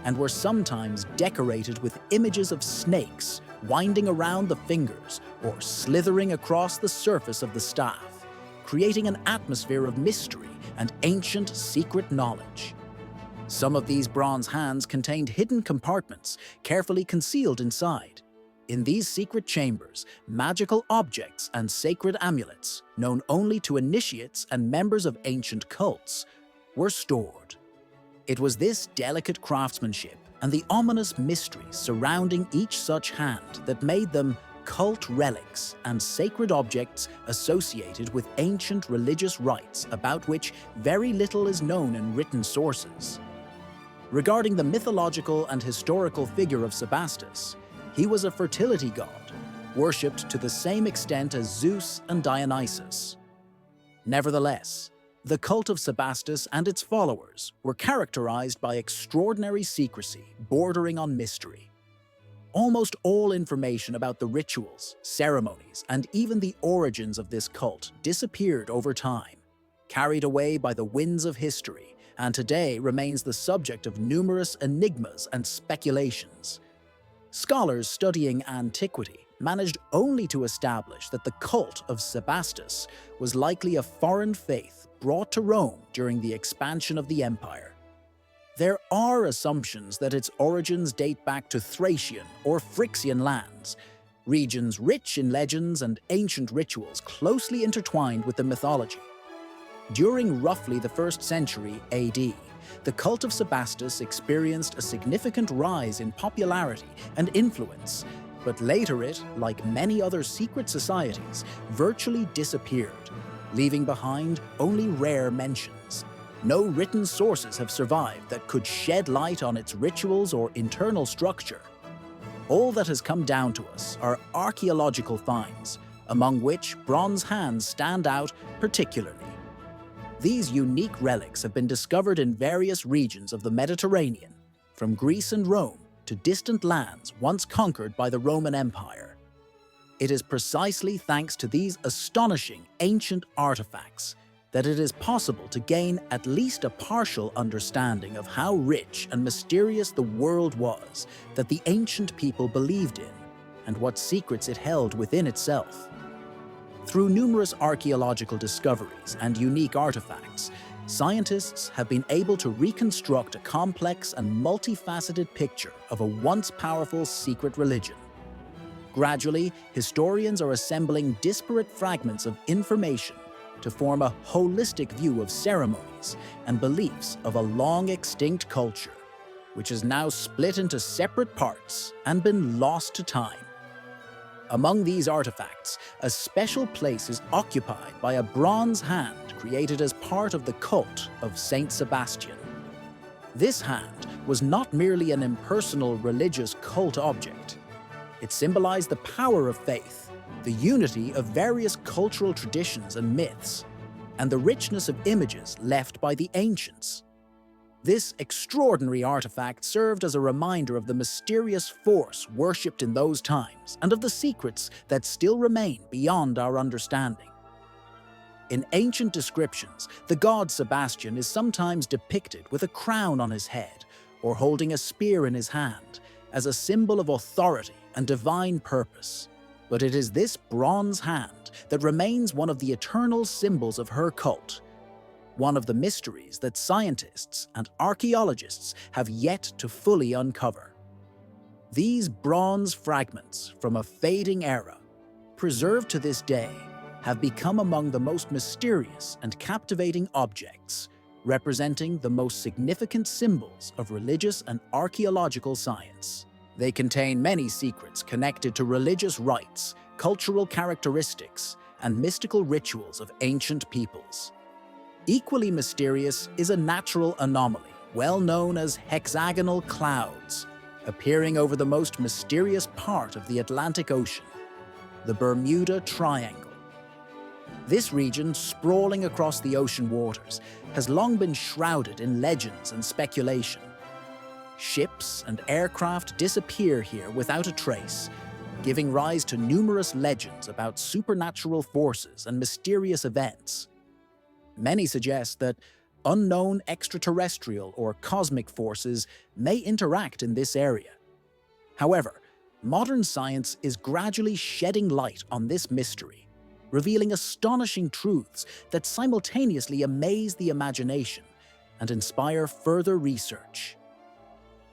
and were sometimes decorated with images of snakes winding around the fingers or slithering across the surface of the staff, creating an atmosphere of mystery and ancient secret knowledge. Some of these bronze hands contained hidden compartments carefully concealed inside. In these secret chambers, magical objects and sacred amulets, known only to initiates and members of ancient cults, were stored. It was this delicate craftsmanship and the ominous mystery surrounding each such hand that made them cult relics and sacred objects associated with ancient religious rites about which very little is known in written sources. Regarding the mythological and historical figure of Sebastus, he was a fertility god, worshipped to the same extent as Zeus and Dionysus. Nevertheless, the cult of Sebastus and its followers were characterized by extraordinary secrecy bordering on mystery. Almost all information about the rituals, ceremonies, and even the origins of this cult disappeared over time, carried away by the winds of history, and today remains the subject of numerous enigmas and speculations. Scholars studying antiquity managed only to establish that the cult of Sebastus was likely a foreign faith brought to Rome during the expansion of the empire. There are assumptions that its origins date back to Thracian or Phrygian lands, regions rich in legends and ancient rituals closely intertwined with the mythology. During roughly the 1st century AD, the cult of Sebastus experienced a significant rise in popularity and influence, but later it, like many other secret societies, virtually disappeared, leaving behind only rare mentions. No written sources have survived that could shed light on its rituals or internal structure. All that has come down to us are archaeological finds, among which bronze hands stand out particularly. These unique relics have been discovered in various regions of the Mediterranean, from Greece and Rome to distant lands once conquered by the Roman Empire. It is precisely thanks to these astonishing ancient artifacts that it is possible to gain at least a partial understanding of how rich and mysterious the world was that the ancient people believed in, and what secrets it held within itself. Through numerous archaeological discoveries and unique artifacts, scientists have been able to reconstruct a complex and multifaceted picture of a once powerful secret religion. Gradually, historians are assembling disparate fragments of information to form a holistic view of ceremonies and beliefs of a long-extinct culture, which is now split into separate parts and been lost to time. Among these artifacts, a special place is occupied by a bronze hand created as part of the cult of Saint Sebastian. This hand was not merely an impersonal religious cult object. It symbolized the power of faith, the unity of various cultural traditions and myths, and the richness of images left by the ancients. This extraordinary artifact served as a reminder of the mysterious force worshipped in those times and of the secrets that still remain beyond our understanding. In ancient descriptions, the god Sebastian is sometimes depicted with a crown on his head or holding a spear in his hand as a symbol of authority and divine purpose. But it is this bronze hand that remains one of the eternal symbols of her cult, one of the mysteries that scientists and archaeologists have yet to fully uncover. These bronze fragments from a fading era, preserved to this day, have become among the most mysterious and captivating objects, representing the most significant symbols of religious and archaeological science. They contain many secrets connected to religious rites, cultural characteristics, and mystical rituals of ancient peoples. Equally mysterious is a natural anomaly, well known as hexagonal clouds, appearing over the most mysterious part of the Atlantic Ocean, the Bermuda Triangle. This region, sprawling across the ocean waters, has long been shrouded in legends and speculation. Ships and aircraft disappear here without a trace, giving rise to numerous legends about supernatural forces and mysterious events. Many suggest that unknown extraterrestrial or cosmic forces may interact in this area. However, modern science is gradually shedding light on this mystery, revealing astonishing truths that simultaneously amaze the imagination and inspire further research.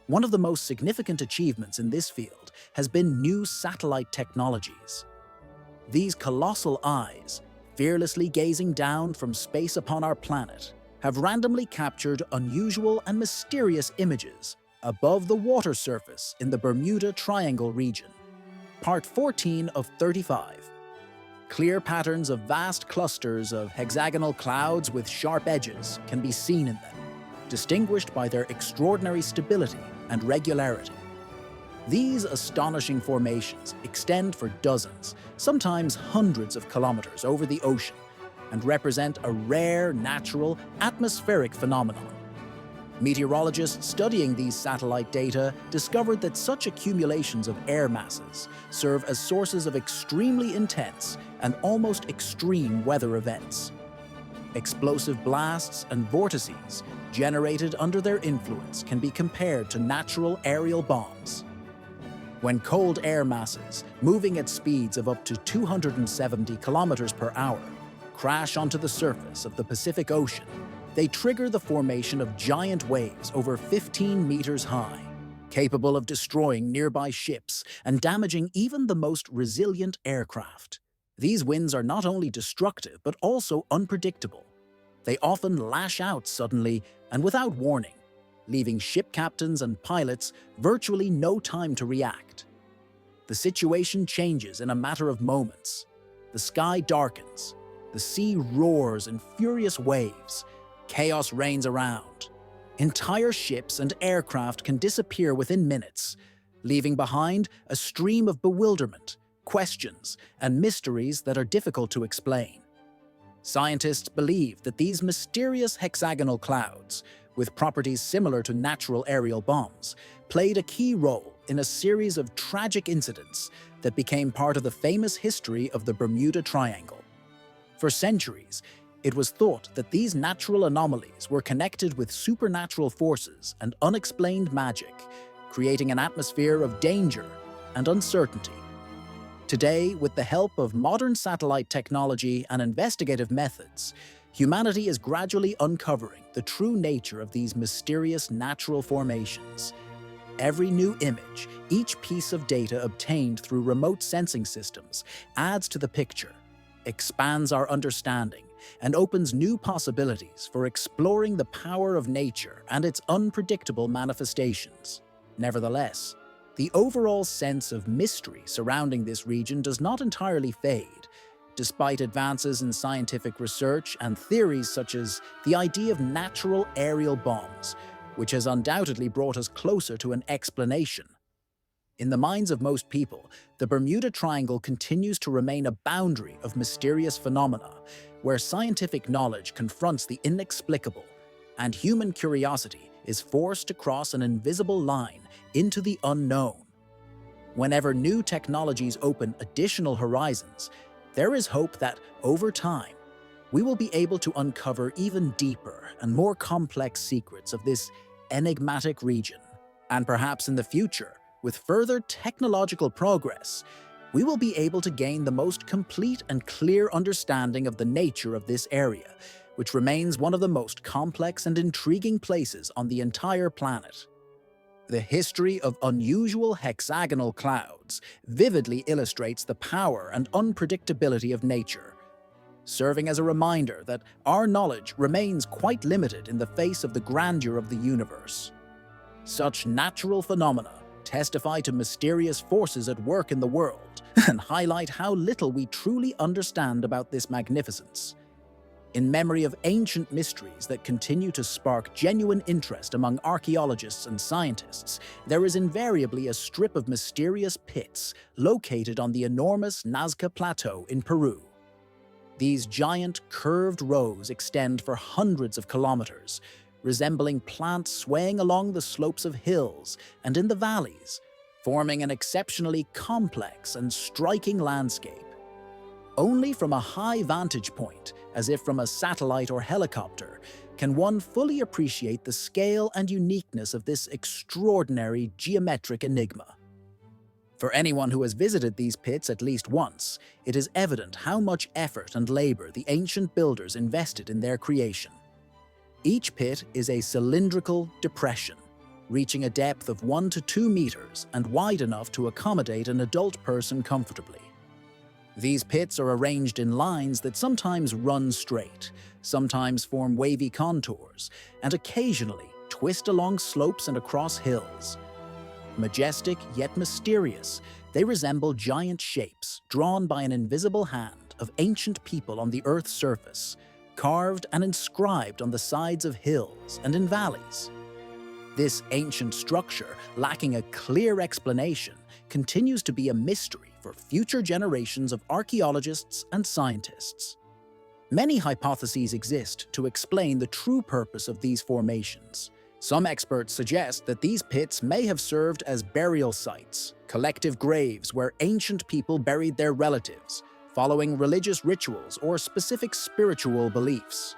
One of the most significant achievements in this field has been new satellite technologies. These colossal eyes, fearlessly gazing down from space upon our planet, have randomly captured unusual and mysterious images above the water surface in the Bermuda Triangle region. Part 14 of 35. Clear patterns of vast clusters of hexagonal clouds with sharp edges can be seen in them, distinguished by their extraordinary stability and regularity. These astonishing formations extend for dozens, sometimes hundreds of kilometers over the ocean, and represent a rare, natural, atmospheric phenomenon. Meteorologists studying these satellite data discovered that such accumulations of air masses serve as sources of extremely intense and almost extreme weather events. Explosive blasts and vortices generated under their influence can be compared to natural aerial bombs. When cold air masses, moving at speeds of up to 270 kilometers per hour, crash onto the surface of the Pacific Ocean, they trigger the formation of giant waves over 15 meters high, capable of destroying nearby ships and damaging even the most resilient aircraft. These winds are not only destructive but also unpredictable. They often lash out suddenly and without warning, leaving ship captains and pilots virtually no time to react. The situation changes in a matter of moments. The sky darkens, the sea roars in furious waves, chaos reigns around. Entire ships and aircraft can disappear within minutes, leaving behind a stream of bewilderment, questions, and mysteries that are difficult to explain. Scientists believe that these mysterious hexagonal clouds, with properties similar to natural aerial bombs, played a key role in a series of tragic incidents that became part of the famous history of the Bermuda Triangle. For centuries, it was thought that these natural anomalies were connected with supernatural forces and unexplained magic, creating an atmosphere of danger and uncertainty. Today, with the help of modern satellite technology and investigative methods, humanity is gradually uncovering the true nature of these mysterious natural formations. Every new image, each piece of data obtained through remote sensing systems, adds to the picture, expands our understanding, and opens new possibilities for exploring the power of nature and its unpredictable manifestations. Nevertheless, the overall sense of mystery surrounding this region does not entirely fade, despite advances in scientific research and theories such as the idea of natural aerial bombs, which has undoubtedly brought us closer to an explanation. In the minds of most people, the Bermuda Triangle continues to remain a boundary of mysterious phenomena, where scientific knowledge confronts the inexplicable, and human curiosity is forced to cross an invisible line into the unknown. Whenever new technologies open additional horizons, there is hope that, over time, we will be able to uncover even deeper and more complex secrets of this enigmatic region. And perhaps in the future, with further technological progress, we will be able to gain the most complete and clear understanding of the nature of this area, which remains one of the most complex and intriguing places on the entire planet. The history of unusual hexagonal clouds vividly illustrates the power and unpredictability of nature, serving as a reminder that our knowledge remains quite limited in the face of the grandeur of the universe. Such natural phenomena testify to mysterious forces at work in the world and highlight how little we truly understand about this magnificence. In memory of ancient mysteries that continue to spark genuine interest among archaeologists and scientists, there is invariably a strip of mysterious pits located on the enormous Nazca Plateau in Peru. These giant, curved rows extend for hundreds of kilometers, resembling plants swaying along the slopes of hills and in the valleys, forming an exceptionally complex and striking landscape. Only from a high vantage point, as if from a satellite or helicopter, can one fully appreciate the scale and uniqueness of this extraordinary geometric enigma. For anyone who has visited these pits at least once, it is evident how much effort and labor the ancient builders invested in their creation. Each pit is a cylindrical depression, reaching a depth of 1 to 2 meters and wide enough to accommodate an adult person comfortably. These pits are arranged in lines that sometimes run straight, sometimes form wavy contours, and occasionally twist along slopes and across hills. Majestic yet mysterious, they resemble giant shapes drawn by an invisible hand of ancient people on the Earth's surface, carved and inscribed on the sides of hills and in valleys. This ancient structure, lacking a clear explanation, continues to be a mystery for future generations of archaeologists and scientists. Many hypotheses exist to explain the true purpose of these formations. Some experts suggest that these pits may have served as burial sites, collective graves where ancient people buried their relatives, following religious rituals or specific spiritual beliefs.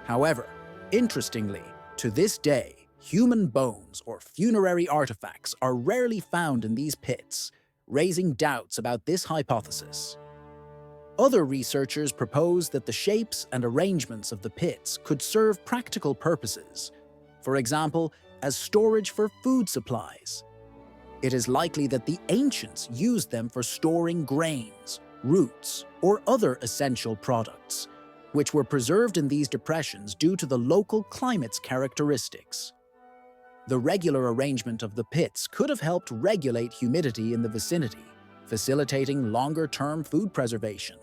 However, interestingly, to this day, human bones or funerary artifacts are rarely found in these pits, raising doubts about this hypothesis. Other researchers propose that the shapes and arrangements of the pits could serve practical purposes, for example, as storage for food supplies. It is likely that the ancients used them for storing grains, roots, or other essential products, which were preserved in these depressions due to the local climate's characteristics. The regular arrangement of the pits could have helped regulate humidity in the vicinity, facilitating longer-term food preservation.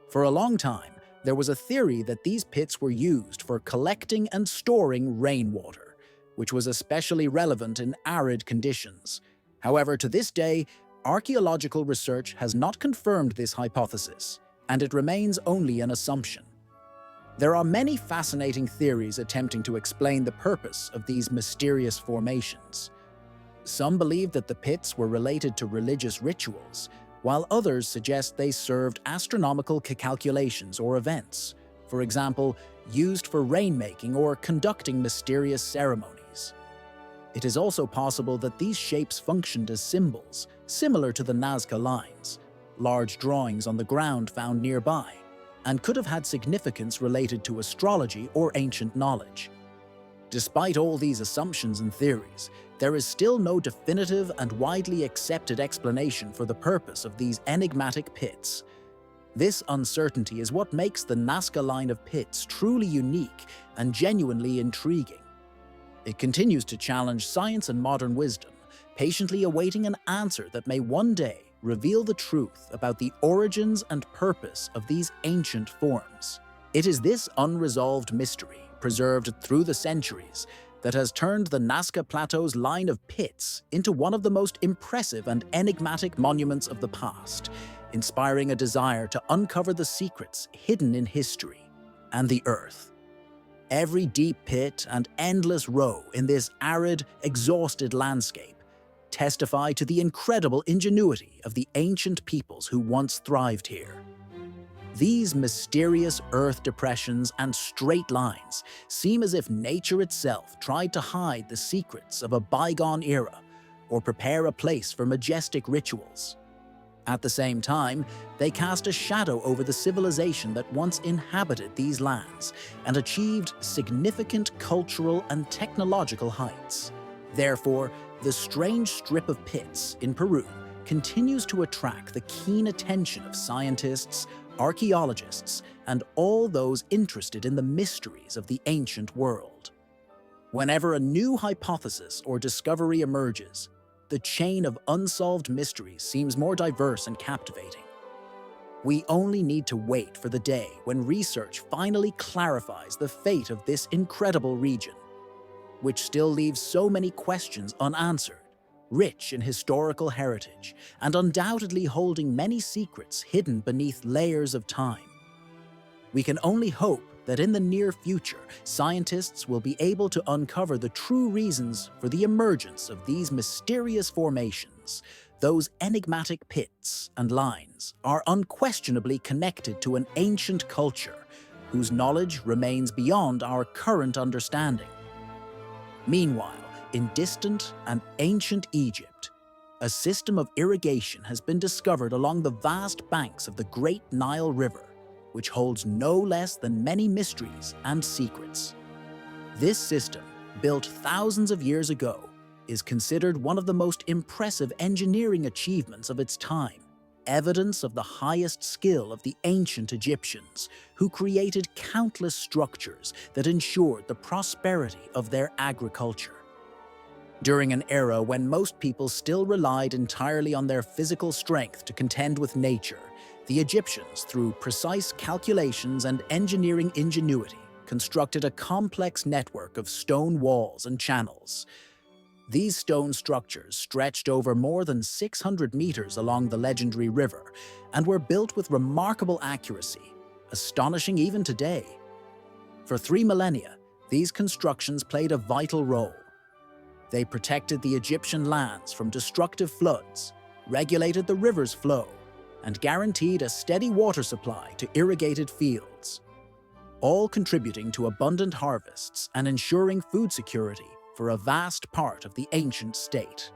For a long time, there was a theory that these pits were used for collecting and storing rainwater, which was especially relevant in arid conditions. However, to this day, archaeological research has not confirmed this hypothesis, and it remains only an assumption. There are many fascinating theories attempting to explain the purpose of these mysterious formations. Some believe that the pits were related to religious rituals, while others suggest they served astronomical calculations or events, for example, used for rainmaking or conducting mysterious ceremonies. It is also possible that these shapes functioned as symbols, similar to the Nazca lines, large drawings on the ground found nearby, and could have had significance related to astrology or ancient knowledge. Despite all these assumptions and theories, there is still no definitive and widely accepted explanation for the purpose of these enigmatic pits. This uncertainty is what makes the Nazca line of pits truly unique and genuinely intriguing. It continues to challenge science and modern wisdom, patiently awaiting an answer that may one day reveal the truth about the origins and purpose of these ancient forms. It is this unresolved mystery, preserved through the centuries, that has turned the Nazca Plateau's line of pits into one of the most impressive and enigmatic monuments of the past, inspiring a desire to uncover the secrets hidden in history and the earth. Every deep pit and endless row in this arid, exhausted landscape testify to the incredible ingenuity of the ancient peoples who once thrived here. These mysterious earth depressions and straight lines seem as if nature itself tried to hide the secrets of a bygone era or prepare a place for majestic rituals. At the same time, they cast a shadow over the civilization that once inhabited these lands and achieved significant cultural and technological heights. Therefore, the strange strip of pits in Peru continues to attract the keen attention of scientists, archaeologists, and all those interested in the mysteries of the ancient world. Whenever a new hypothesis or discovery emerges, the chain of unsolved mysteries seems more diverse and captivating. We only need to wait for the day when research finally clarifies the fate of this incredible region, which still leaves so many questions unanswered, rich in historical heritage, and undoubtedly holding many secrets hidden beneath layers of time. We can only hope that in the near future, scientists will be able to uncover the true reasons for the emergence of these mysterious formations. Those enigmatic pits and lines are unquestionably connected to an ancient culture whose knowledge remains beyond our current understanding. Meanwhile, in distant and ancient Egypt, a system of irrigation has been discovered along the vast banks of the Great Nile River, which holds no less than many mysteries and secrets. This system, built thousands of years ago, is considered one of the most impressive engineering achievements of its time, evidence of the highest skill of the ancient Egyptians, who created countless structures that ensured the prosperity of their agriculture. During an era when most people still relied entirely on their physical strength to contend with nature, the Egyptians, through precise calculations and engineering ingenuity, constructed a complex network of stone walls and channels. These stone structures stretched over more than 600 meters along the legendary river and were built with remarkable accuracy, astonishing even today. For 3 millennia, these constructions played a vital role. They protected the Egyptian lands from destructive floods, regulated the river's flow, and guaranteed a steady water supply to irrigated fields, all contributing to abundant harvests and ensuring food security for a vast part of the ancient state.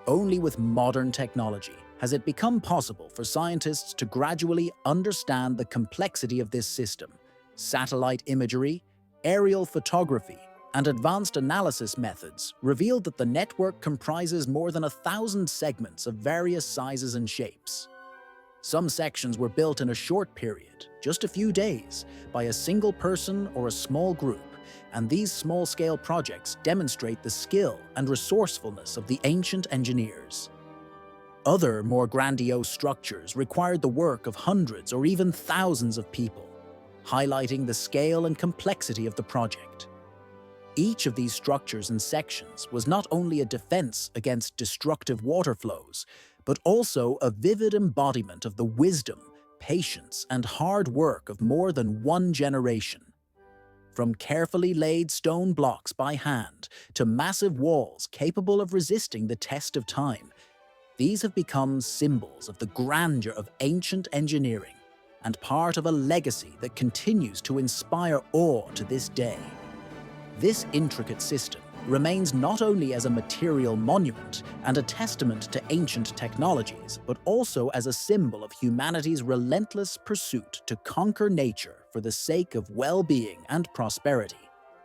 Only with modern technology has it become possible for scientists to gradually understand the complexity of this system. Satellite imagery, aerial photography, and advanced analysis methods revealed that the network comprises more than 1,000 segments of various sizes and shapes. Some sections were built in a short period, just a few days, by a single person or a small group, and these small-scale projects demonstrate the skill and resourcefulness of the ancient engineers. Other, more grandiose structures required the work of hundreds or even thousands of people, highlighting the scale and complexity of the project. Each of these structures and sections was not only a defense against destructive water flows, but also a vivid embodiment of the wisdom, patience, and hard work of more than one generation. From carefully laid stone blocks by hand to massive walls capable of resisting the test of time, these have become symbols of the grandeur of ancient engineering and part of a legacy that continues to inspire awe to this day. This intricate system remains not only as a material monument and a testament to ancient technologies, but also as a symbol of humanity's relentless pursuit to conquer nature for the sake of well-being and prosperity.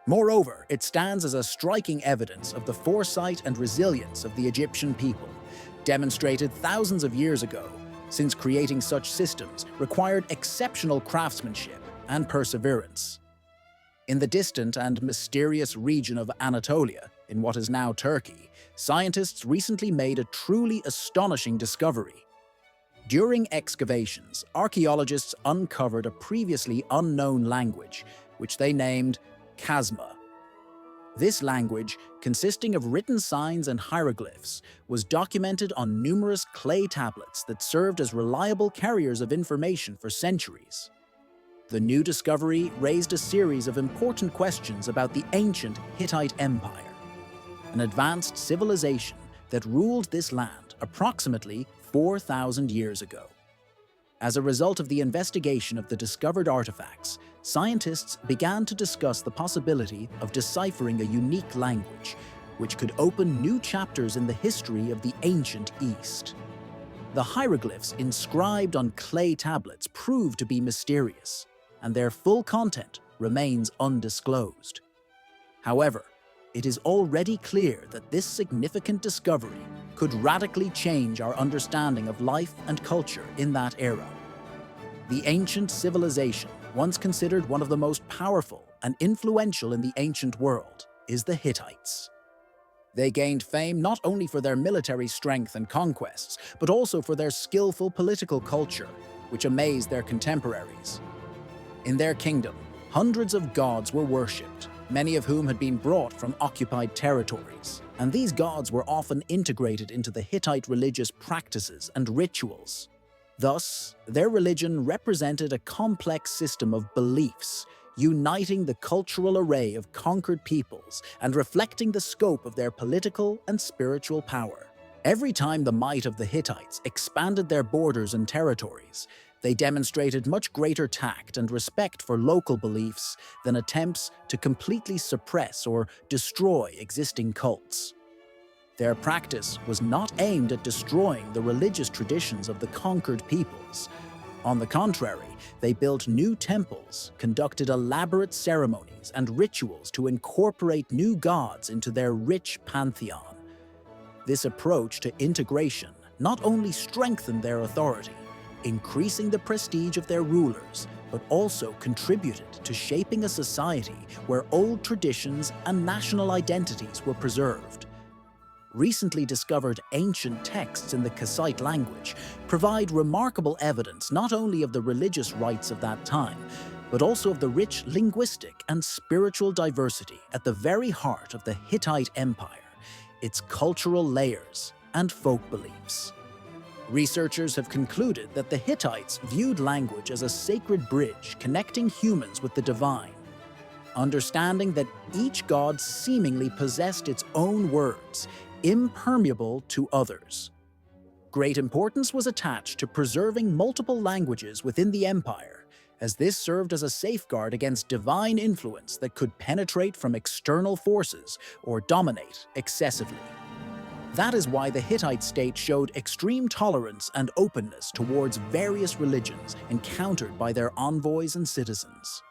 Moreover, it stands as a striking evidence of the foresight and resilience of the Egyptian people, demonstrated thousands of years ago, since creating such systems required exceptional craftsmanship and perseverance. In the distant and mysterious region of Anatolia, in what is now Turkey, scientists recently made a truly astonishing discovery. During excavations, archaeologists uncovered a previously unknown language, which they named Kazma. This language, consisting of written signs and hieroglyphs, was documented on numerous clay tablets that served as reliable carriers of information for centuries. The new discovery raised a series of important questions about the ancient Hittite Empire, an advanced civilization that ruled this land approximately 4,000 years ago. As a result of the investigation of the discovered artifacts, scientists began to discuss the possibility of deciphering a unique language, which could open new chapters in the history of the ancient East. The hieroglyphs inscribed on clay tablets proved to be mysterious, and their full content remains undisclosed. However, it is already clear that this significant discovery could radically change our understanding of life and culture in that era. The ancient civilization, once considered one of the most powerful and influential in the ancient world, is the Hittites. They gained fame not only for their military strength and conquests, but also for their skillful political culture, which amazed their contemporaries. In their kingdom, hundreds of gods were worshipped, many of whom had been brought from occupied territories, and these gods were often integrated into the Hittite religious practices and rituals. Thus, their religion represented a complex system of beliefs, uniting the cultural array of conquered peoples and reflecting the scope of their political and spiritual power. Every time the might of the Hittites expanded their borders and territories, they demonstrated much greater tact and respect for local beliefs than attempts to completely suppress or destroy existing cults. Their practice was not aimed at destroying the religious traditions of the conquered peoples. On the contrary, they built new temples, conducted elaborate ceremonies and rituals to incorporate new gods into their rich pantheon. This approach to integration not only strengthened their authority, increasing the prestige of their rulers, but also contributed to shaping a society where old traditions and national identities were preserved. Recently discovered ancient texts in the Kassite language provide remarkable evidence not only of the religious rites of that time, but also of the rich linguistic and spiritual diversity at the very heart of the Hittite Empire, its cultural layers and folk beliefs. Researchers have concluded that the Hittites viewed language as a sacred bridge connecting humans with the divine, understanding that each god seemingly possessed its own words, impermeable to others. Great importance was attached to preserving multiple languages within the empire, as this served as a safeguard against divine influence that could penetrate from external forces or dominate excessively. That is why the Hittite state showed extreme tolerance and openness towards various religions encountered by their envoys and citizens.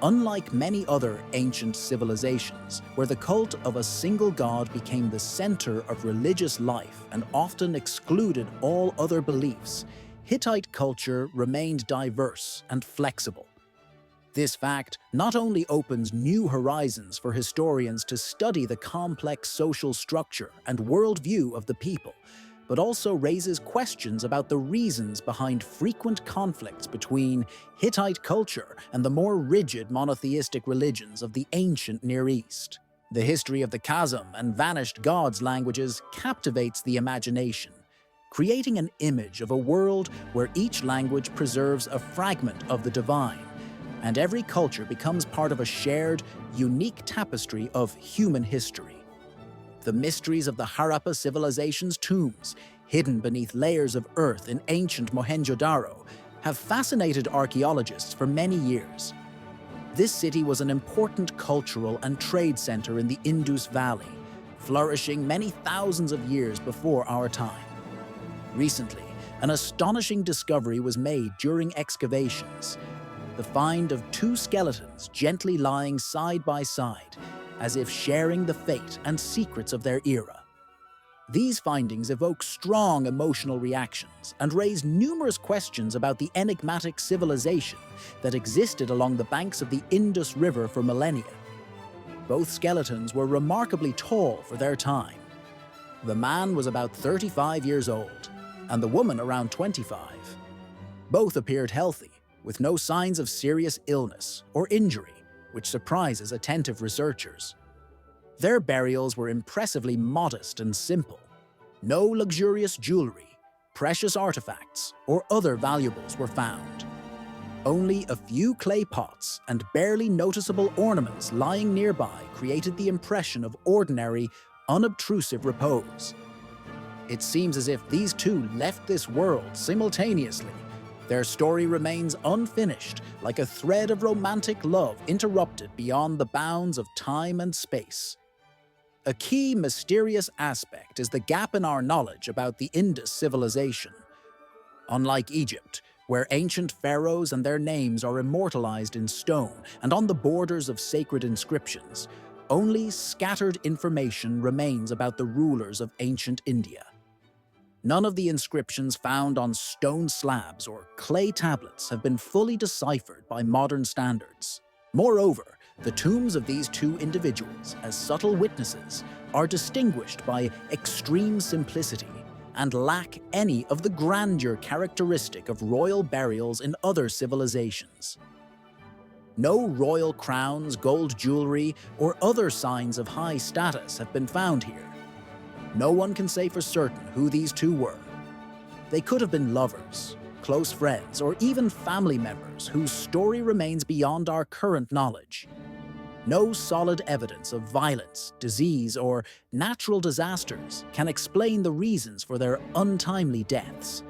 Unlike many other ancient civilizations, where the cult of a single god became the center of religious life and often excluded all other beliefs, Hittite culture remained diverse and flexible. This fact not only opens new horizons for historians to study the complex social structure and worldview of the people, but also raises questions about the reasons behind frequent conflicts between Hittite culture and the more rigid monotheistic religions of the ancient Near East. The history of the chasm and vanished gods languages captivates the imagination, creating an image of a world where each language preserves a fragment of the divine, and every culture becomes part of a shared, unique tapestry of human history. The mysteries of the Harappa civilization's tombs, hidden beneath layers of earth in ancient Mohenjo-Daro, have fascinated archaeologists for many years. This city was an important cultural and trade center in the Indus Valley, flourishing many thousands of years before our time. Recently, an astonishing discovery was made during excavations: the find of two skeletons gently lying side by side, as if sharing the fate and secrets of their era. These findings evoke strong emotional reactions and raise numerous questions about the enigmatic civilization that existed along the banks of the Indus River for millennia. Both skeletons were remarkably tall for their time. The man was about 35 years old, and the woman around 25. Both appeared healthy, with no signs of serious illness or injury, which surprises attentive researchers. Their burials were impressively modest and simple. No luxurious jewelry, precious artifacts, or other valuables were found. Only a few clay pots and barely noticeable ornaments lying nearby created the impression of ordinary, unobtrusive repose. It seems as if these two left this world simultaneously. Their story remains unfinished, like a thread of romantic love interrupted beyond the bounds of time and space. A key mysterious aspect is the gap in our knowledge about the Indus civilization. Unlike Egypt, where ancient pharaohs and their names are immortalized in stone and on the borders of sacred inscriptions, only scattered information remains about the rulers of ancient India. None of the inscriptions found on stone slabs or clay tablets have been fully deciphered by modern standards. Moreover, the tombs of these two individuals, as subtle witnesses, are distinguished by extreme simplicity and lack any of the grandeur characteristic of royal burials in other civilizations. No royal crowns, gold jewelry, or other signs of high status have been found here. No one can say for certain who these two were. They could have been lovers, close friends, or even family members whose story remains beyond our current knowledge. No solid evidence of violence, disease, or natural disasters can explain the reasons for their untimely deaths.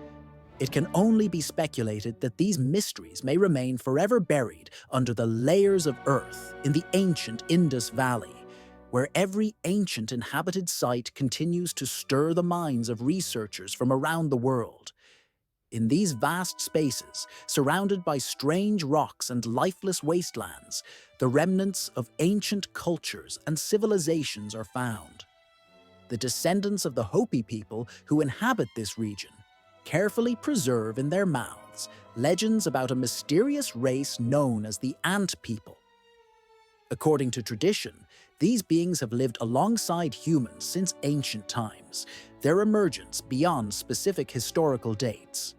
It can only be speculated that these mysteries may remain forever buried under the layers of earth in the ancient Indus Valley, where every ancient inhabited site continues to stir the minds of researchers from around the world. In these vast spaces, surrounded by strange rocks and lifeless wastelands, the remnants of ancient cultures and civilizations are found. The descendants of the Hopi people who inhabit this region carefully preserve in their mouths legends about a mysterious race known as the Ant People. According to tradition, these beings have lived alongside humans since ancient times, their emergence beyond specific historical dates.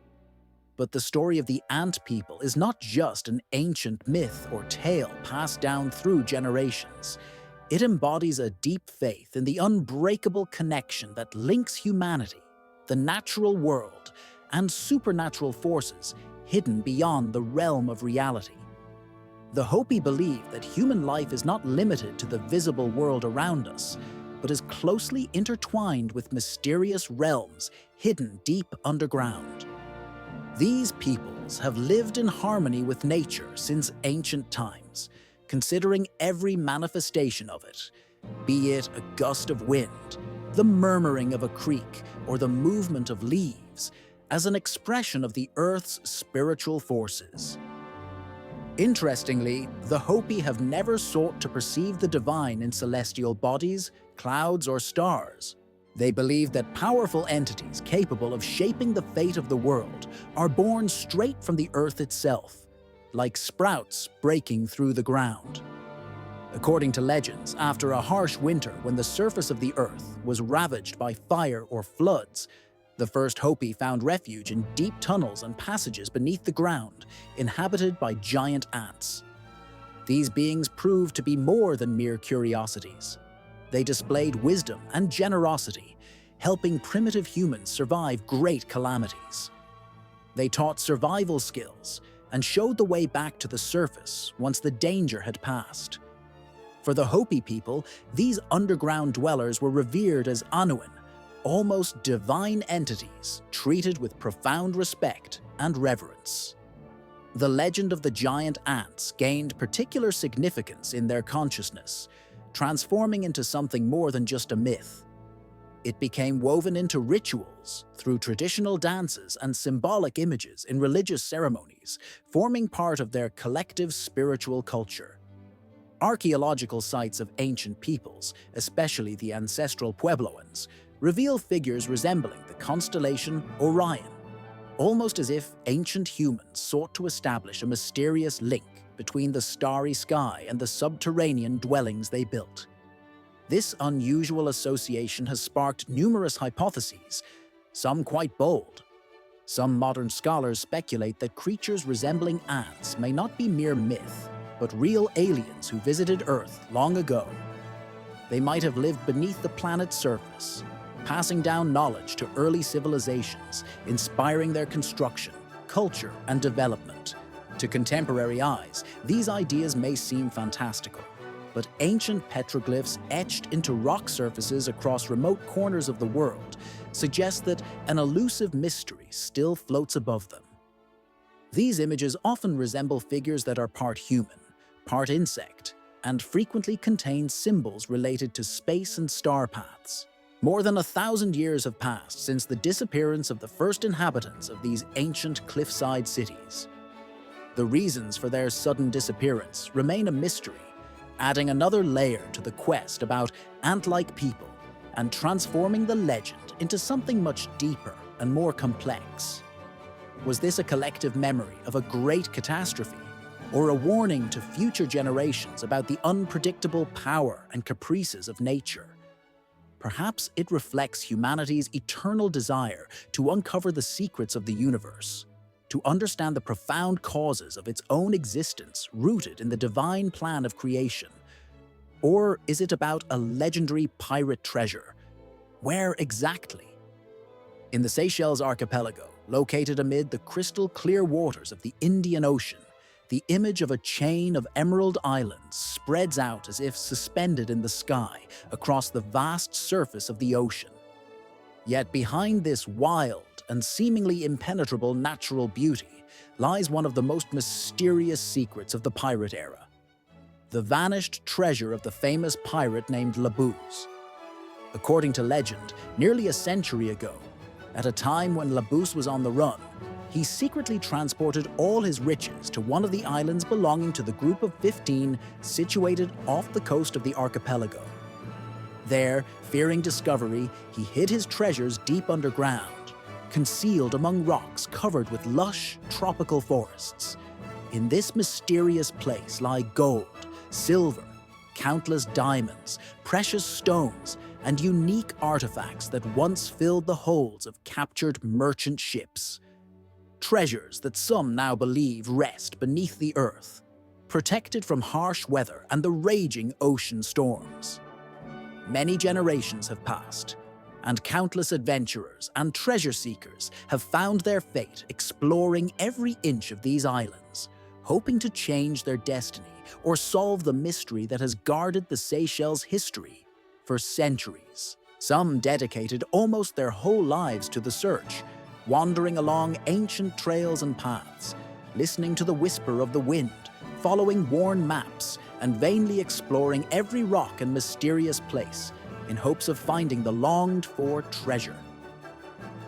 But the story of the Ant People is not just an ancient myth or tale passed down through generations. It embodies a deep faith in the unbreakable connection that links humanity, the natural world, and supernatural forces hidden beyond the realm of reality. The Hopi believe that human life is not limited to the visible world around us, but is closely intertwined with mysterious realms hidden deep underground. These peoples have lived in harmony with nature since ancient times, considering every manifestation of it, be it a gust of wind, the murmuring of a creek, or the movement of leaves, as an expression of the Earth's spiritual forces. Interestingly, the Hopi have never sought to perceive the divine in celestial bodies, clouds, or stars. They believe that powerful entities capable of shaping the fate of the world are born straight from the earth itself, like sprouts breaking through the ground. According to legends, after a harsh winter when the surface of the earth was ravaged by fire or floods, the first Hopi found refuge in deep tunnels and passages beneath the ground, inhabited by giant ants. These beings proved to be more than mere curiosities. They displayed wisdom and generosity, helping primitive humans survive great calamities. They taught survival skills and showed the way back to the surface once the danger had passed. For the Hopi people, these underground dwellers were revered as Anuin, almost divine entities treated with profound respect and reverence. The legend of the giant ants gained particular significance in their consciousness, transforming into something more than just a myth. It became woven into rituals through traditional dances and symbolic images in religious ceremonies, forming part of their collective spiritual culture. Archaeological sites of ancient peoples, especially the ancestral Puebloans, reveal figures resembling the constellation Orion, almost as if ancient humans sought to establish a mysterious link between the starry sky and the subterranean dwellings they built. This unusual association has sparked numerous hypotheses, some quite bold. Some modern scholars speculate that creatures resembling ants may not be mere myth, but real aliens who visited Earth long ago. They might have lived beneath the planet's surface, passing down knowledge to early civilizations, inspiring their construction, culture, and development. To contemporary eyes, these ideas may seem fantastical, but ancient petroglyphs etched into rock surfaces across remote corners of the world suggest that an elusive mystery still floats above them. These images often resemble figures that are part human, part insect, and frequently contain symbols related to space and star paths. More than 1,000 years have passed since the disappearance of the first inhabitants of these ancient cliffside cities. The reasons for their sudden disappearance remain a mystery, adding another layer to the quest about ant-like people and transforming the legend into something much deeper and more complex. Was this a collective memory of a great catastrophe, or a warning to future generations about the unpredictable power and caprices of nature? Perhaps it reflects humanity's eternal desire to uncover the secrets of the universe, to understand the profound causes of its own existence rooted in the divine plan of creation. Or is it about a legendary pirate treasure? Where exactly? In the Seychelles archipelago, located amid the crystal clear waters of the Indian Ocean, the image of a chain of emerald islands spreads out as if suspended in the sky across the vast surface of the ocean. Yet behind this wild and seemingly impenetrable natural beauty lies one of the most mysterious secrets of the pirate era: the vanished treasure of the famous pirate named Labuse. According to legend, nearly a century ago, at a time when Labuse was on the run, he secretly transported all his riches to one of the islands belonging to the group of 15 situated off the coast of the archipelago. There, fearing discovery, he hid his treasures deep underground, concealed among rocks covered with lush, tropical forests. In this mysterious place lie gold, silver, countless diamonds, precious stones, and unique artifacts that once filled the holds of captured merchant ships. Treasures that some now believe rest beneath the earth, protected from harsh weather and the raging ocean storms. Many generations have passed, and countless adventurers and treasure seekers have found their fate exploring every inch of these islands, hoping to change their destiny or solve the mystery that has guarded the Seychelles' history for centuries. Some dedicated almost their whole lives to the search, wandering along ancient trails and paths, listening to the whisper of the wind, following worn maps, and vainly exploring every rock and mysterious place in hopes of finding the longed-for treasure.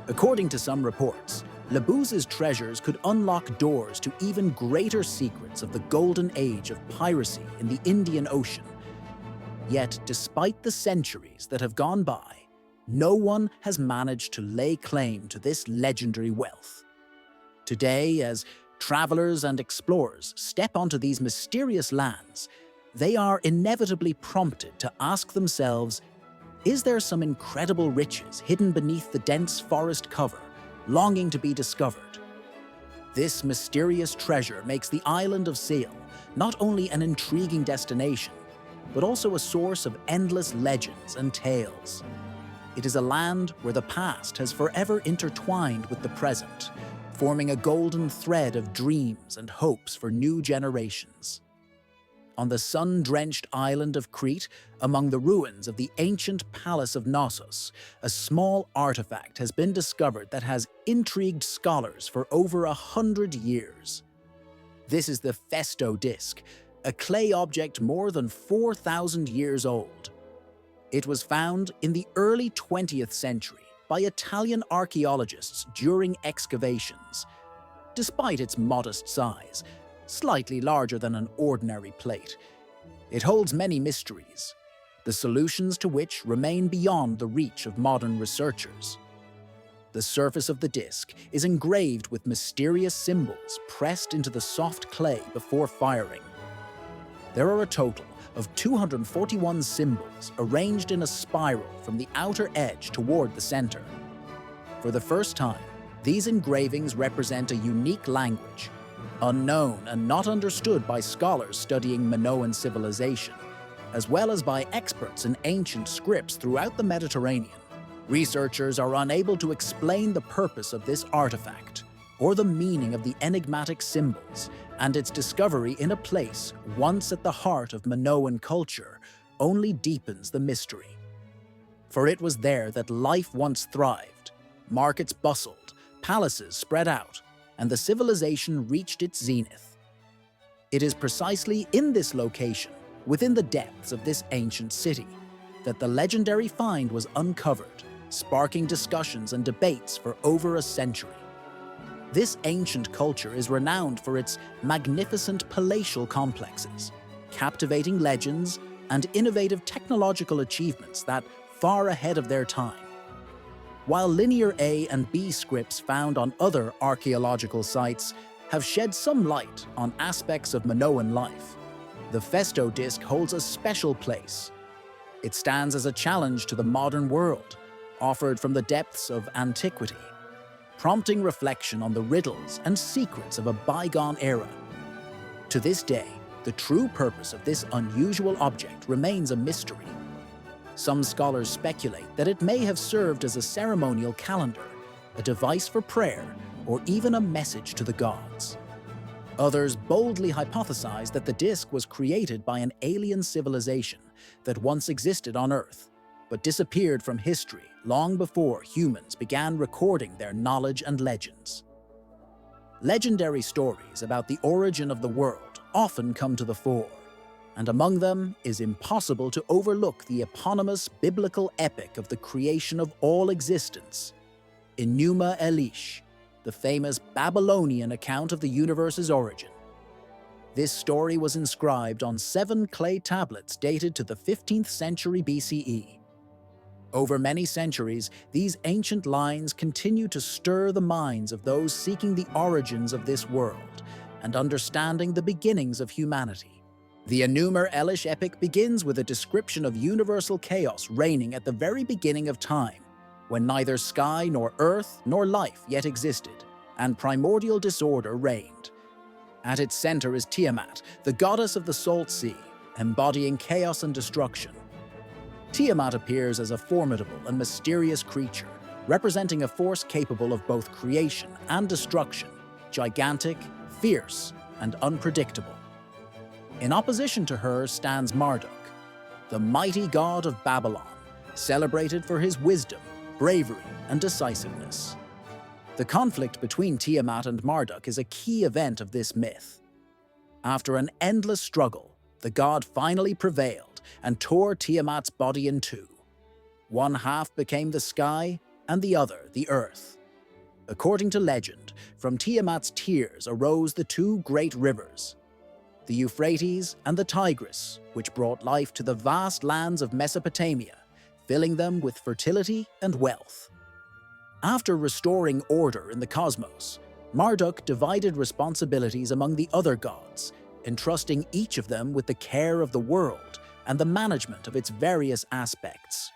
According to some reports, Labuse's treasures could unlock doors to even greater secrets of the golden age of piracy in the Indian Ocean. Yet, despite the centuries that have gone by, no one has managed to lay claim to this legendary wealth. Today, as travelers and explorers step onto these mysterious lands, they are inevitably prompted to ask themselves, is there some incredible riches hidden beneath the dense forest cover, longing to be discovered? This mysterious treasure makes the island of Seal not only an intriguing destination, but also a source of endless legends and tales. It is a land where the past has forever intertwined with the present, forming a golden thread of dreams and hopes for new generations. On the sun-drenched island of Crete, among the ruins of the ancient palace of Knossos, a small artifact has been discovered that has intrigued scholars for over 100 years. This is the Festo disc, a clay object more than 4,000 years old. It was found in the early 20th century by Italian archaeologists during excavations. Despite its modest size, slightly larger than an ordinary plate, it holds many mysteries, the solutions to which remain beyond the reach of modern researchers. The surface of the disc is engraved with mysterious symbols pressed into the soft clay before firing. There are a total of 241 symbols arranged in a spiral from the outer edge toward the center. For the first time, these engravings represent a unique language, unknown and not understood by scholars studying Minoan civilization, as well as by experts in ancient scripts throughout the Mediterranean. Researchers are unable to explain the purpose of this artifact or the meaning of the enigmatic symbols, and its discovery in a place once at the heart of Minoan culture only deepens the mystery. For it was there that life once thrived, markets bustled, palaces spread out, and the civilization reached its zenith. It is precisely in this location, within the depths of this ancient city, that the legendary find was uncovered, sparking discussions and debates for over a century. This ancient culture is renowned for its magnificent palatial complexes, captivating legends, and innovative technological achievements that far ahead of their time. While linear A and B scripts found on other archaeological sites have shed some light on aspects of Minoan life, the Festo disc holds a special place. It stands as a challenge to the modern world, offered from the depths of antiquity, prompting reflection on the riddles and secrets of a bygone era. To this day, the true purpose of this unusual object remains a mystery. Some scholars speculate that it may have served as a ceremonial calendar, a device for prayer, or even a message to the gods. Others boldly hypothesize that the disc was created by an alien civilization that once existed on Earth, but disappeared from history long before humans began recording their knowledge and legends. Legendary stories about the origin of the world often come to the fore, and among them is impossible to overlook the eponymous biblical epic of the creation of all existence, Enuma Elish, the famous Babylonian account of the universe's origin. This story was inscribed on 7 clay tablets dated to the 15th century BCE. Over many centuries, these ancient lines continue to stir the minds of those seeking the origins of this world and understanding the beginnings of humanity. The Enuma Elish epic begins with a description of universal chaos reigning at the very beginning of time, when neither sky nor earth nor life yet existed, and primordial disorder reigned. At its center is Tiamat, the goddess of the Salt Sea, embodying chaos and destruction. Tiamat appears as a formidable and mysterious creature, representing a force capable of both creation and destruction, gigantic, fierce, and unpredictable. In opposition to her stands Marduk, the mighty god of Babylon, celebrated for his wisdom, bravery, and decisiveness. The conflict between Tiamat and Marduk is a key event of this myth. After an endless struggle, the god finally prevailed and tore Tiamat's body in two. One half became the sky, and the other the earth. According to legend, from Tiamat's tears arose the 2 great rivers, the Euphrates and the Tigris, which brought life to the vast lands of Mesopotamia, filling them with fertility and wealth. After restoring order in the cosmos, Marduk divided responsibilities among the other gods, entrusting each of them with the care of the world and the management of its various aspects.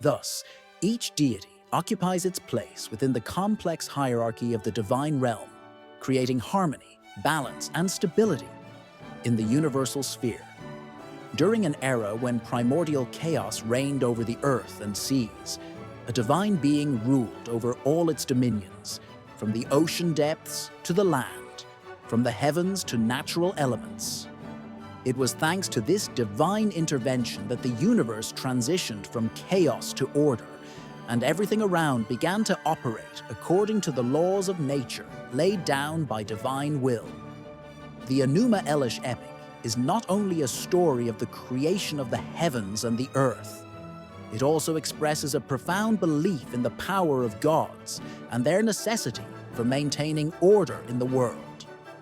Thus, each deity occupies its place within the complex hierarchy of the divine realm, creating harmony, balance, and stability in the universal sphere. During an era when primordial chaos reigned over the earth and seas, a divine being ruled over all its dominions, from the ocean depths to the land, from the heavens to natural elements. It was thanks to this divine intervention that the universe transitioned from chaos to order, and everything around began to operate according to the laws of nature laid down by divine will. The Enuma Elish epic is not only a story of the creation of the heavens and the earth. It also expresses a profound belief in the power of gods and their necessity for maintaining order in the world.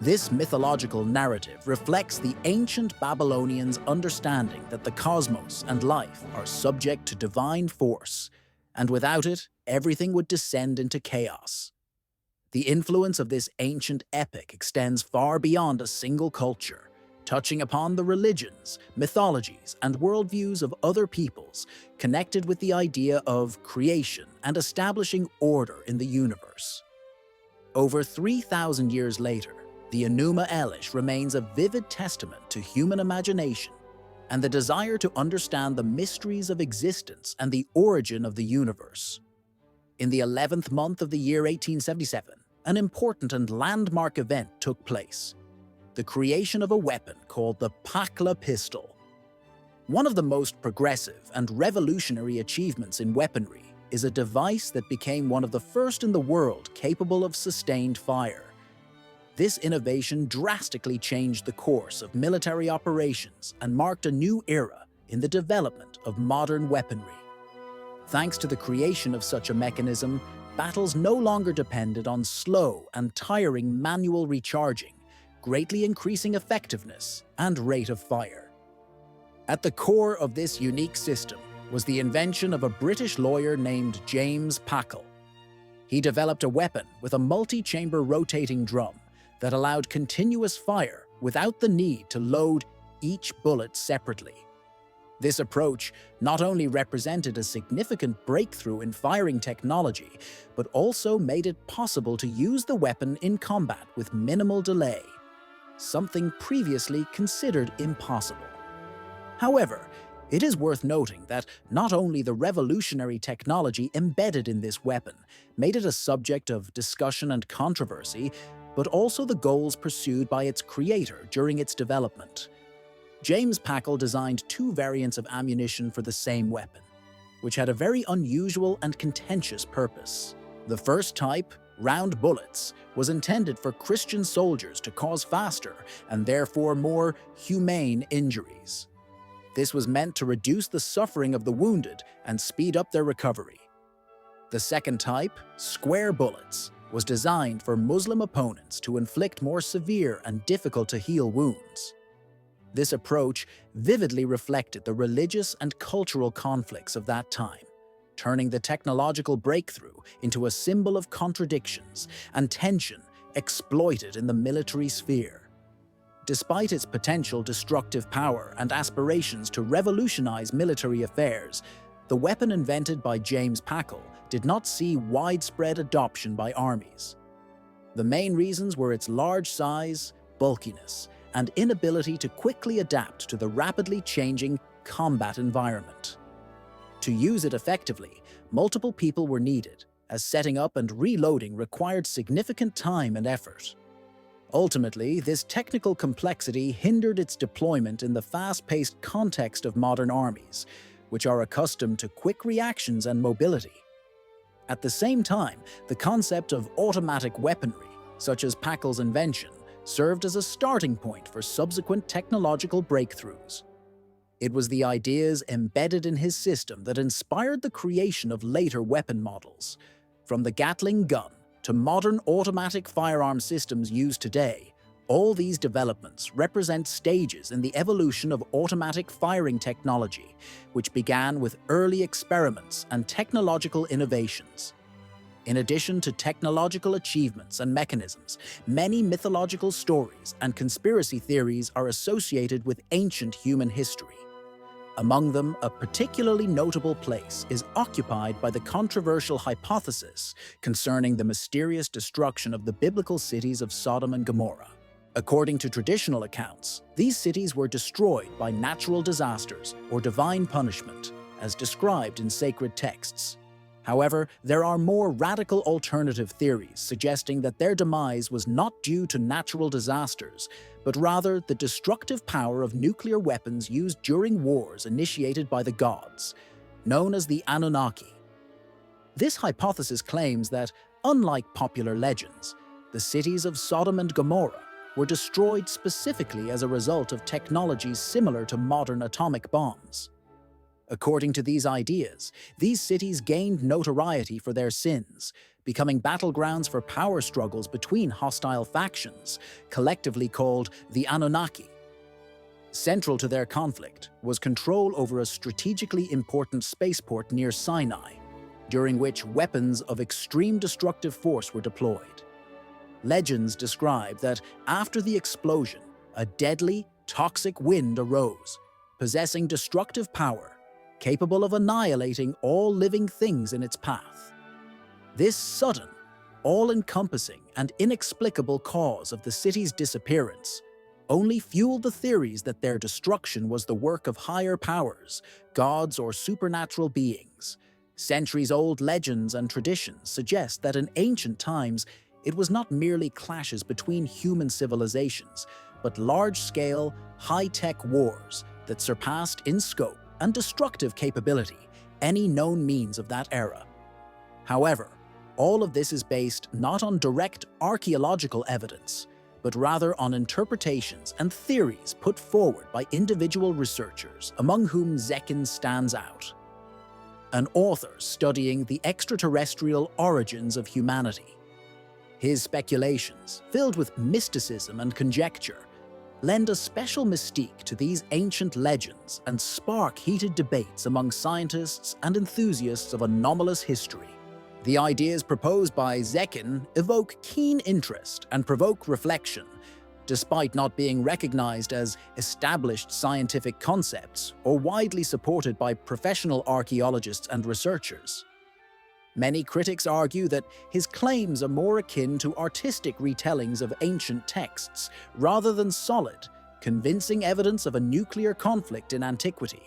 This mythological narrative reflects the ancient Babylonians' understanding that the cosmos and life are subject to divine force, and without it, everything would descend into chaos. The influence of this ancient epic extends far beyond a single culture, touching upon the religions, mythologies, and worldviews of other peoples connected with the idea of creation and establishing order in the universe. Over 3,000 years later, the Enuma Elish remains a vivid testament to human imagination and the desire to understand the mysteries of existence and the origin of the universe. In the 11th month of the year 1877, an important and landmark event took place: the creation of a weapon called the Pakla pistol. One of the most progressive and revolutionary achievements in weaponry is a device that became one of the first in the world capable of sustained fire. This innovation drastically changed the course of military operations and marked a new era in the development of modern weaponry. Thanks to the creation of such a mechanism, battles no longer depended on slow and tiring manual recharging, greatly increasing effectiveness and rate of fire. At the core of this unique system was the invention of a British lawyer named James Packle. He developed a weapon with a multi-chamber rotating drum that allowed continuous fire without the need to load each bullet separately. This approach not only represented a significant breakthrough in firing technology, but also made it possible to use the weapon in combat with minimal delay, something previously considered impossible. However, it is worth noting that not only the revolutionary technology embedded in this weapon made it a subject of discussion and controversy, but also the goals pursued by its creator during its development. James Packle designed two variants of ammunition for the same weapon, which had a very unusual and contentious purpose. The first type, round bullets, was intended for Christian soldiers to cause faster and therefore more humane injuries. This was meant to reduce the suffering of the wounded and speed up their recovery. The second type, square bullets, was designed for Muslim opponents to inflict more severe and difficult-to-heal wounds. This approach vividly reflected the religious and cultural conflicts of that time, turning the technological breakthrough into a symbol of contradictions and tension exploited in the military sphere. Despite its potential destructive power and aspirations to revolutionize military affairs, the weapon invented by James Packle did not see widespread adoption by armies. The main reasons were its large size, bulkiness, and inability to quickly adapt to the rapidly changing combat environment. To use it effectively, multiple people were needed, as setting up and reloading required significant time and effort. Ultimately, this technical complexity hindered its deployment in the fast-paced context of modern armies, which are accustomed to quick reactions and mobility. At the same time, the concept of automatic weaponry, such as Packle's invention, served as a starting point for subsequent technological breakthroughs. It was the ideas embedded in his system that inspired the creation of later weapon models. From the Gatling gun to modern automatic firearm systems used today, all these developments represent stages in the evolution of automatic firing technology, which began with early experiments and technological innovations. In addition to technological achievements and mechanisms, many mythological stories and conspiracy theories are associated with ancient human history. Among them, a particularly notable place is occupied by the controversial hypothesis concerning the mysterious destruction of the biblical cities of Sodom and Gomorrah. According to traditional accounts, these cities were destroyed by natural disasters or divine punishment, as described in sacred texts. However, there are more radical alternative theories suggesting that their demise was not due to natural disasters, but rather the destructive power of nuclear weapons used during wars initiated by the gods, known as the Anunnaki. This hypothesis claims that, unlike popular legends, the cities of Sodom and Gomorrah were destroyed specifically as a result of technologies similar to modern atomic bombs. According to these ideas, these cities gained notoriety for their sins, becoming battlegrounds for power struggles between hostile factions, collectively called the Anunnaki. Central to their conflict was control over a strategically important spaceport near Sinai, during which weapons of extreme destructive force were deployed. Legends describe that after the explosion, a deadly, toxic wind arose, possessing destructive power, capable of annihilating all living things in its path. This sudden, all-encompassing and inexplicable cause of the city's disappearance only fueled the theories that their destruction was the work of higher powers, gods or supernatural beings. Centuries-old legends and traditions suggest that in ancient times, it was not merely clashes between human civilizations, but large-scale, high-tech wars that surpassed in scope and destructive capability any known means of that era. However, all of this is based not on direct archaeological evidence, but rather on interpretations and theories put forward by individual researchers, among whom Zekin stands out. An author studying the extraterrestrial origins of humanity. His speculations, filled with mysticism and conjecture, lend a special mystique to these ancient legends and spark heated debates among scientists and enthusiasts of anomalous history. The ideas proposed by Zekin evoke keen interest and provoke reflection, despite not being recognized as established scientific concepts or widely supported by professional archaeologists and researchers. Many critics argue that his claims are more akin to artistic retellings of ancient texts rather than solid, convincing evidence of a nuclear conflict in antiquity.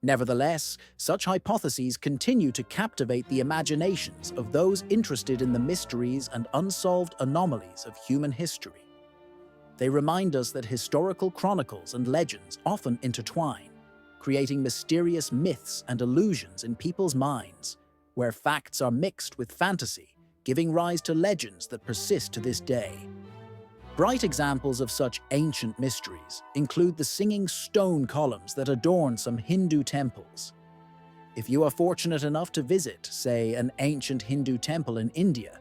Nevertheless, such hypotheses continue to captivate the imaginations of those interested in the mysteries and unsolved anomalies of human history. They remind us that historical chronicles and legends often intertwine, creating mysterious myths and illusions in people's minds, where facts are mixed with fantasy, giving rise to legends that persist to this day. Bright examples of such ancient mysteries include the singing stone columns that adorn some Hindu temples. If you are fortunate enough to visit, say, an ancient Hindu temple in India,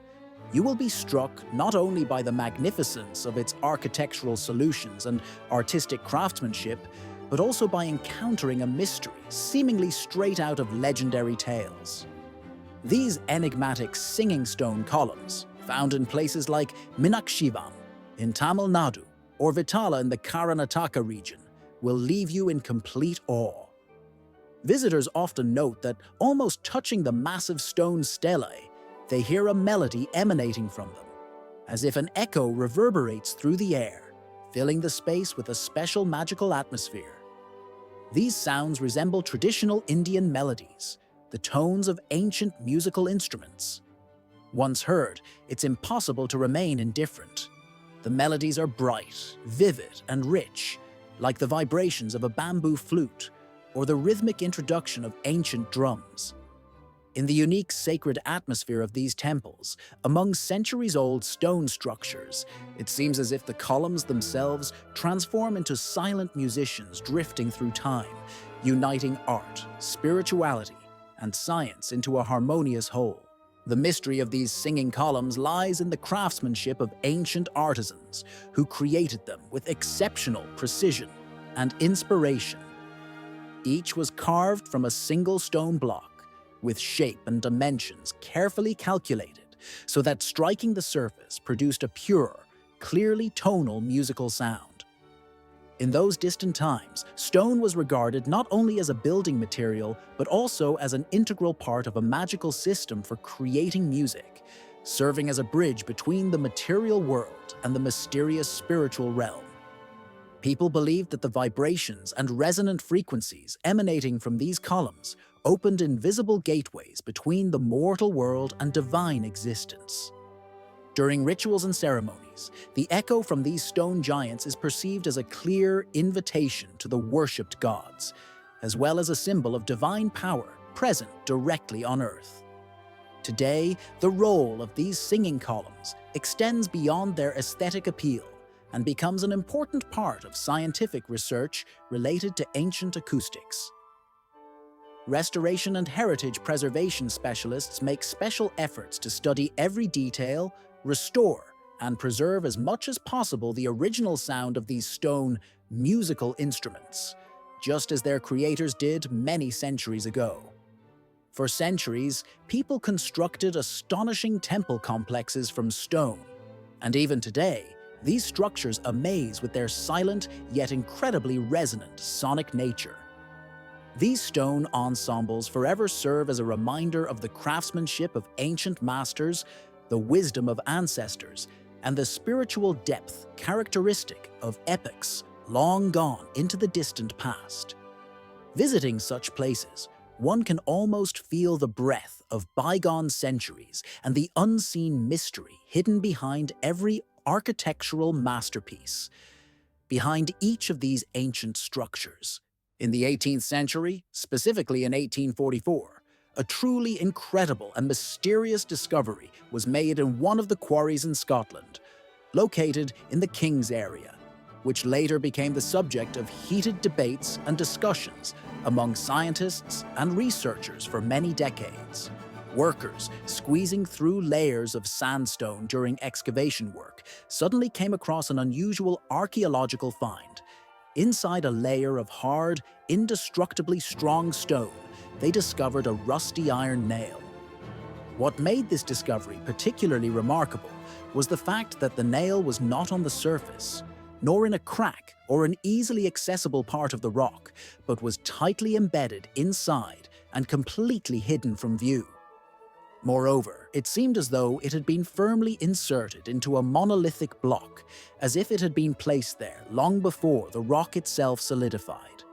you will be struck not only by the magnificence of its architectural solutions and artistic craftsmanship, but also by encountering a mystery seemingly straight out of legendary tales. These enigmatic singing stone columns, found in places like Meenakshivam in Tamil Nadu or Vitala in the Karnataka region, will leave you in complete awe. Visitors often note that almost touching the massive stone stelae, they hear a melody emanating from them, as if an echo reverberates through the air, filling the space with a special magical atmosphere. These sounds resemble traditional Indian melodies, the tones of ancient musical instruments. Once heard, it's impossible to remain indifferent. The melodies are bright, vivid, and rich, like the vibrations of a bamboo flute or the rhythmic introduction of ancient drums. In the unique sacred atmosphere of these temples, among centuries-old stone structures, it seems as if the columns themselves transform into silent musicians drifting through time, uniting art, spirituality, and science into a harmonious whole. The mystery of these singing columns lies in the craftsmanship of ancient artisans who created them with exceptional precision and inspiration. Each was carved from a single stone block, with shape and dimensions carefully calculated so that striking the surface produced a pure, clearly tonal musical sound. In those distant times, stone was regarded not only as a building material, but also as an integral part of a magical system for creating music, serving as a bridge between the material world and the mysterious spiritual realm. People believed that the vibrations and resonant frequencies emanating from these columns opened invisible gateways between the mortal world and divine existence. During rituals and ceremonies, the echo from these stone giants is perceived as a clear invitation to the worshipped gods, as well as a symbol of divine power present directly on Earth. Today, the role of these singing columns extends beyond their aesthetic appeal and becomes an important part of scientific research related to ancient acoustics. Restoration and heritage preservation specialists make special efforts to study every detail, restore, and preserve as much as possible the original sound of these stone musical instruments, just as their creators did many centuries ago. For centuries, people constructed astonishing temple complexes from stone, and even today, these structures amaze with their silent yet incredibly resonant sonic nature. These stone ensembles forever serve as a reminder of the craftsmanship of ancient masters, the wisdom of ancestors, and the spiritual depth characteristic of epochs long gone into the distant past. Visiting such places, one can almost feel the breath of bygone centuries and the unseen mystery hidden behind every architectural masterpiece. Behind each of these ancient structures, in the 18th century, specifically in 1844, a truly incredible and mysterious discovery was made in one of the quarries in Scotland, located in the King's area, which later became the subject of heated debates and discussions among scientists and researchers for many decades. Workers squeezing through layers of sandstone during excavation work suddenly came across an unusual archaeological find. Inside a layer of hard, indestructibly strong stone, they discovered a rusty iron nail. What made this discovery particularly remarkable was the fact that the nail was not on the surface, nor in a crack or an easily accessible part of the rock, but was tightly embedded inside and completely hidden from view. Moreover, it seemed as though it had been firmly inserted into a monolithic block, as if it had been placed there long before the rock itself solidified.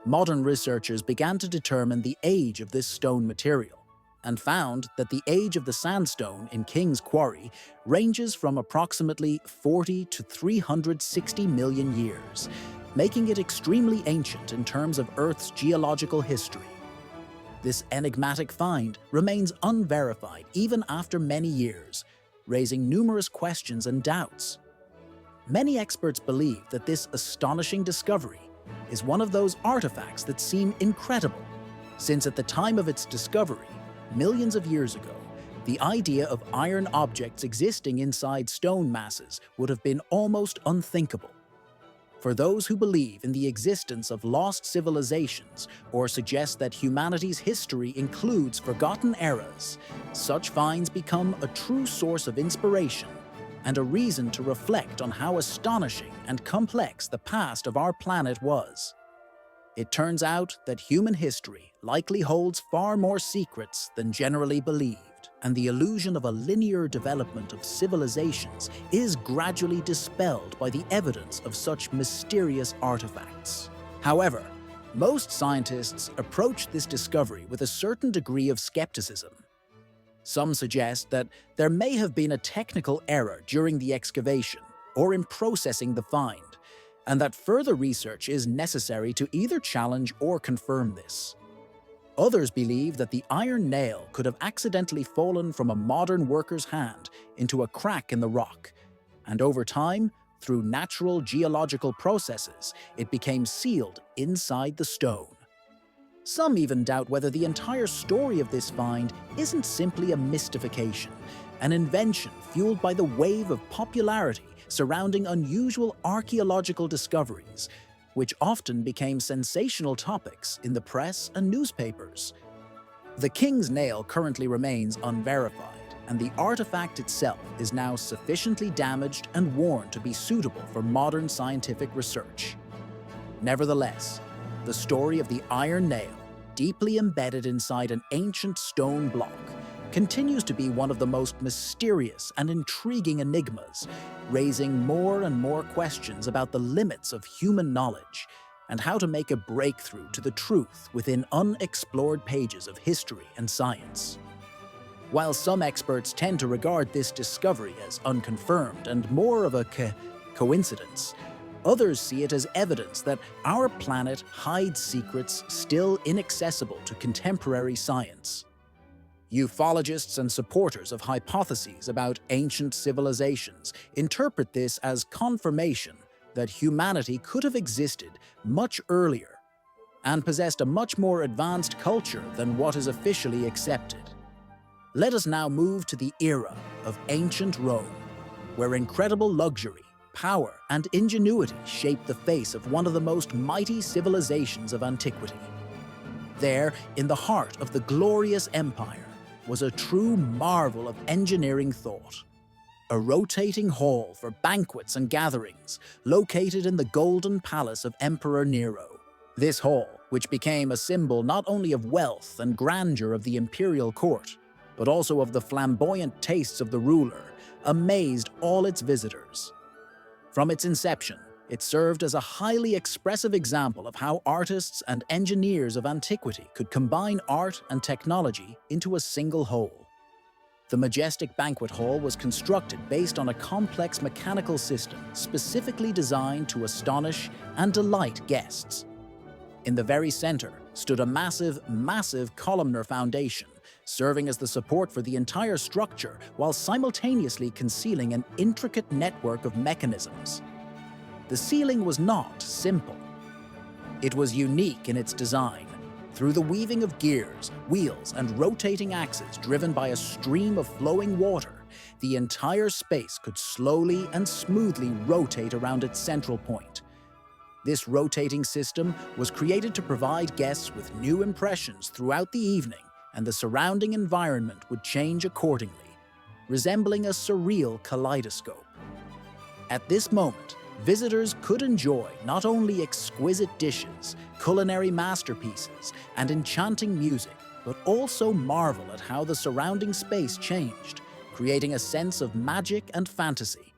Modern researchers began to determine the age of this stone material, and found that the age of the sandstone in King's Quarry ranges from approximately 40 to 360 million years, making it extremely ancient in terms of Earth's geological history. This enigmatic find remains unverified even after many years, raising numerous questions and doubts. Many experts believe that this astonishing discovery is one of those artifacts that seem incredible, since at the time of its discovery, millions of years ago, the idea of iron objects existing inside stone masses would have been almost unthinkable. For those who believe in the existence of lost civilizations or suggest that humanity's history includes forgotten eras, such finds become a true source of inspiration and a reason to reflect on how astonishing and complex the past of our planet was. It turns out that human history likely holds far more secrets than generally believed, and the illusion of a linear development of civilizations is gradually dispelled by the evidence of such mysterious artifacts. However, most scientists approach this discovery with a certain degree of skepticism. Some suggest that there may have been a technical error during the excavation or in processing the find, and that further research is necessary to either challenge or confirm this. Others believe that the iron nail could have accidentally fallen from a modern worker's hand into a crack in the rock, and over time, through natural geological processes, it became sealed inside the stone. Some even doubt whether the entire story of this find isn't simply a mystification, an invention fueled by the wave of popularity surrounding unusual archaeological discoveries, which often became sensational topics in the press and newspapers. The King's nail currently remains unverified, and the artifact itself is now sufficiently damaged and worn to be suitable for modern scientific research. Nevertheless, the story of the iron nail, deeply embedded inside an ancient stone block, continues to be one of the most mysterious and intriguing enigmas, raising more and more questions about the limits of human knowledge and how to make a breakthrough to the truth within unexplored pages of history and science. While some experts tend to regard this discovery as unconfirmed and more of a coincidence, others see it as evidence that our planet hides secrets still inaccessible to contemporary science. Ufologists and supporters of hypotheses about ancient civilizations interpret this as confirmation that humanity could have existed much earlier and possessed a much more advanced culture than what is officially accepted. Let us now move to the era of ancient Rome, where incredible luxury, power, and ingenuity shaped the face of one of the most mighty civilizations of antiquity. There, in the heart of the glorious empire, was a true marvel of engineering thought. A rotating hall for banquets and gatherings, located in the Golden Palace of Emperor Nero. This hall, which became a symbol not only of wealth and grandeur of the imperial court, but also of the flamboyant tastes of the ruler, amazed all its visitors. From its inception, it served as a highly expressive example of how artists and engineers of antiquity could combine art and technology into a single whole. The majestic banquet hall was constructed based on a complex mechanical system specifically designed to astonish and delight guests. In the very center stood a massive columnar foundation, serving as the support for the entire structure while simultaneously concealing an intricate network of mechanisms. The ceiling was not simple. It was unique in its design. Through the weaving of gears, wheels, and rotating axes driven by a stream of flowing water, the entire space could slowly and smoothly rotate around its central point. This rotating system was created to provide guests with new impressions throughout the evening, and the surrounding environment would change accordingly, resembling a surreal kaleidoscope. At this moment, visitors could enjoy not only exquisite dishes, culinary masterpieces, and enchanting music, but also marvel at how the surrounding space changed, creating a sense of magic and fantasy.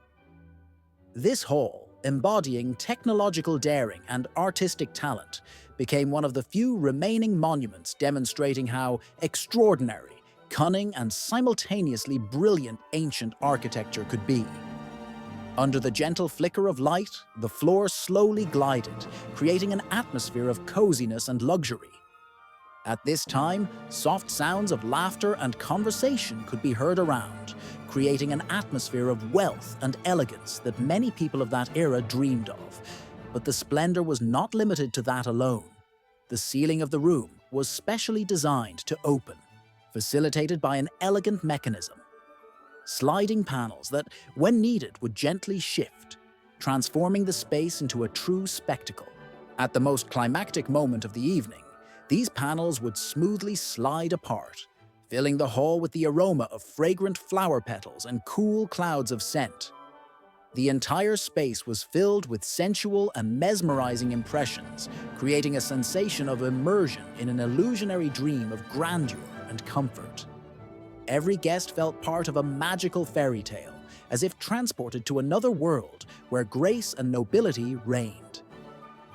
This hall, embodying technological daring and artistic talent, became one of the few remaining monuments demonstrating how extraordinary, cunning, and simultaneously brilliant ancient architecture could be. Under the gentle flicker of light, the floor slowly glided, creating an atmosphere of coziness and luxury. At this time, soft sounds of laughter and conversation could be heard around, creating an atmosphere of wealth and elegance that many people of that era dreamed of. But the splendor was not limited to that alone. The ceiling of the room was specially designed to open, facilitated by an elegant mechanism. Sliding panels that, when needed, would gently shift, transforming the space into a true spectacle. At the most climactic moment of the evening, these panels would smoothly slide apart, filling the hall with the aroma of fragrant flower petals and cool clouds of scent. The entire space was filled with sensual and mesmerizing impressions, creating a sensation of immersion in an illusionary dream of grandeur and comfort. Every guest felt part of a magical fairy tale, as if transported to another world where grace and nobility reigned.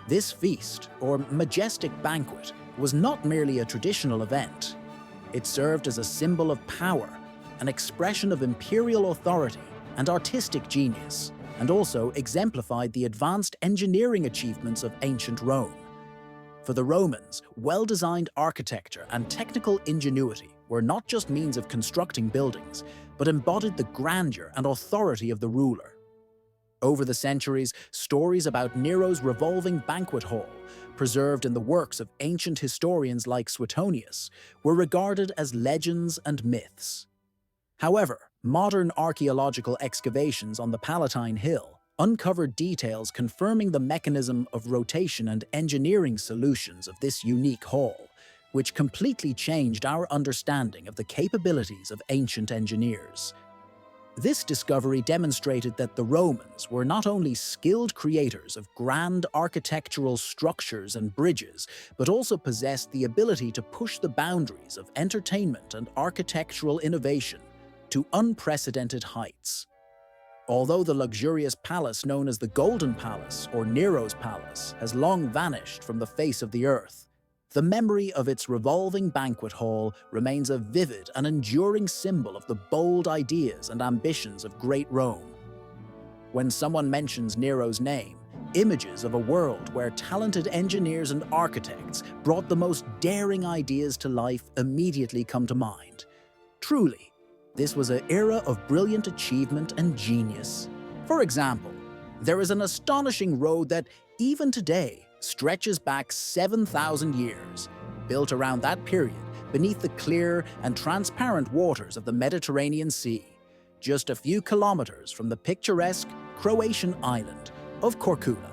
This feast, or majestic banquet, was not merely a traditional event. It served as a symbol of power, an expression of imperial authority and artistic genius, and also exemplified the advanced engineering achievements of ancient Rome. For the Romans, well-designed architecture and technical ingenuity were not just means of constructing buildings, but embodied the grandeur and authority of the ruler. Over the centuries, stories about Nero's revolving banquet hall, preserved in the works of ancient historians like Suetonius, were regarded as legends and myths. However, modern archaeological excavations on the Palatine Hill uncovered details confirming the mechanism of rotation and engineering solutions of this unique hall, which completely changed our understanding of the capabilities of ancient engineers. This discovery demonstrated that the Romans were not only skilled creators of grand architectural structures and bridges, but also possessed the ability to push the boundaries of entertainment and architectural innovation to unprecedented heights. Although the luxurious palace known as the Golden Palace or Nero's Palace has long vanished from the face of the earth, the memory of its revolving banquet hall remains a vivid and enduring symbol of the bold ideas and ambitions of great Rome. When someone mentions Nero's name, images of a world where talented engineers and architects brought the most daring ideas to life immediately come to mind. Truly, this was an era of brilliant achievement and genius. For example, there is an astonishing road that, even today, stretches back 7,000 years, built around that period beneath the clear and transparent waters of the Mediterranean Sea, just a few kilometers from the picturesque Croatian island of Korčula.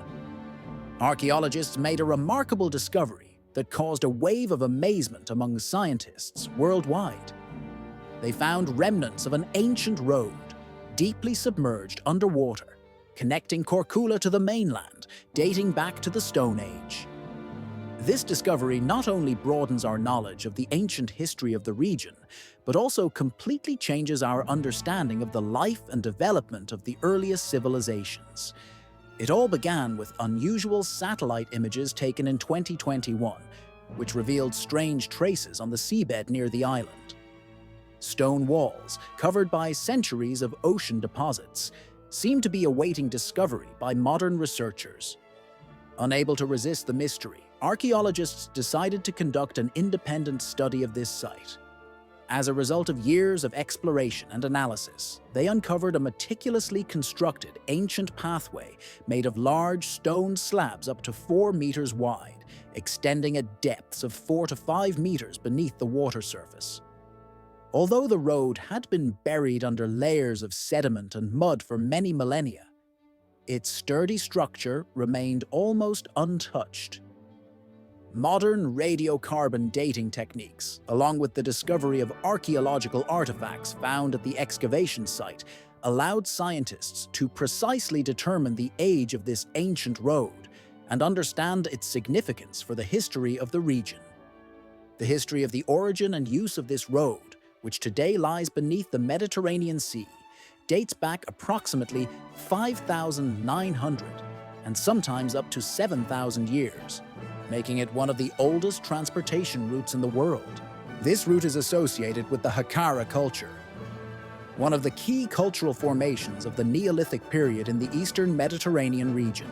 Archaeologists made a remarkable discovery that caused a wave of amazement among scientists worldwide. They found remnants of an ancient road, deeply submerged underwater, connecting Korčula to the mainland, dating back to the Stone Age. This discovery not only broadens our knowledge of the ancient history of the region, but also completely changes our understanding of the life and development of the earliest civilizations. It all began with unusual satellite images taken in 2021, which revealed strange traces on the seabed near the island. Stone walls, covered by centuries of ocean deposits, seem to be awaiting discovery by modern researchers. Unable to resist the mystery, archaeologists decided to conduct an independent study of this site. As a result of years of exploration and analysis, they uncovered a meticulously constructed ancient pathway made of large stone slabs up to 4 meters wide, extending at depths of 4 to 5 meters beneath the water surface. Although the road had been buried under layers of sediment and mud for many millennia, its sturdy structure remained almost untouched. Modern radiocarbon dating techniques, along with the discovery of archaeological artifacts found at the excavation site, allowed scientists to precisely determine the age of this ancient road and understand its significance for the history of the region. The history of the origin and use of this road, which today lies beneath the Mediterranean Sea, dates back approximately 5,900 and sometimes up to 7,000 years, making it one of the oldest transportation routes in the world. This route is associated with the Hakkara culture, one of the key cultural formations of the Neolithic period in the eastern Mediterranean region.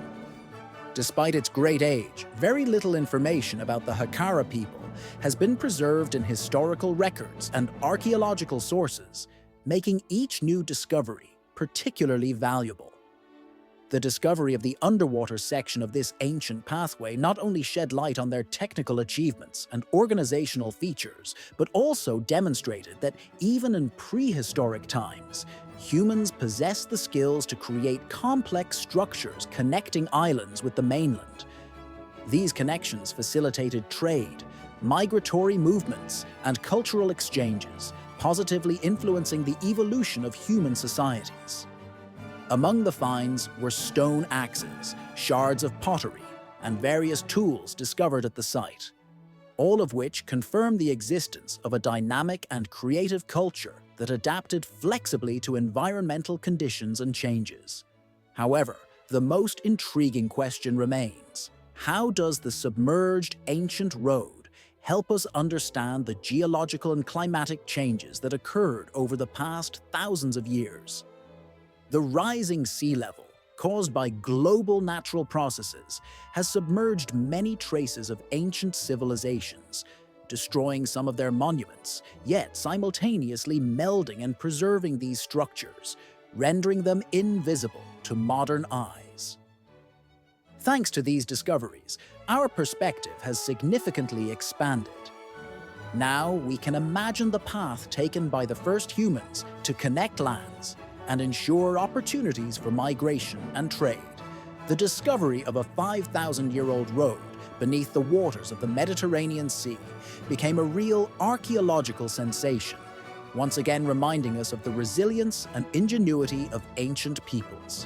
Despite its great age, very little information about the Hakkara people has been preserved in historical records and archaeological sources, making each new discovery particularly valuable. The discovery of the underwater section of this ancient pathway not only shed light on their technical achievements and organizational features, but also demonstrated that even in prehistoric times, humans possessed the skills to create complex structures connecting islands with the mainland. These connections facilitated trade, migratory movements, and cultural exchanges, positively influencing the evolution of human societies. Among the finds were stone axes, shards of pottery, and various tools discovered at the site, all of which confirm the existence of a dynamic and creative culture that adapted flexibly to environmental conditions and changes. However, the most intriguing question remains: how does the submerged ancient road help us understand the geological and climatic changes that occurred over the past thousands of years? The rising sea level, caused by global natural processes, has submerged many traces of ancient civilizations, destroying some of their monuments, yet simultaneously melding and preserving these structures, rendering them invisible to modern eyes. Thanks to these discoveries, our perspective has significantly expanded. Now we can imagine the path taken by the first humans to connect lands and ensure opportunities for migration and trade. The discovery of a 5,000-year-old road beneath the waters of the Mediterranean Sea became a real archaeological sensation, once again reminding us of the resilience and ingenuity of ancient peoples.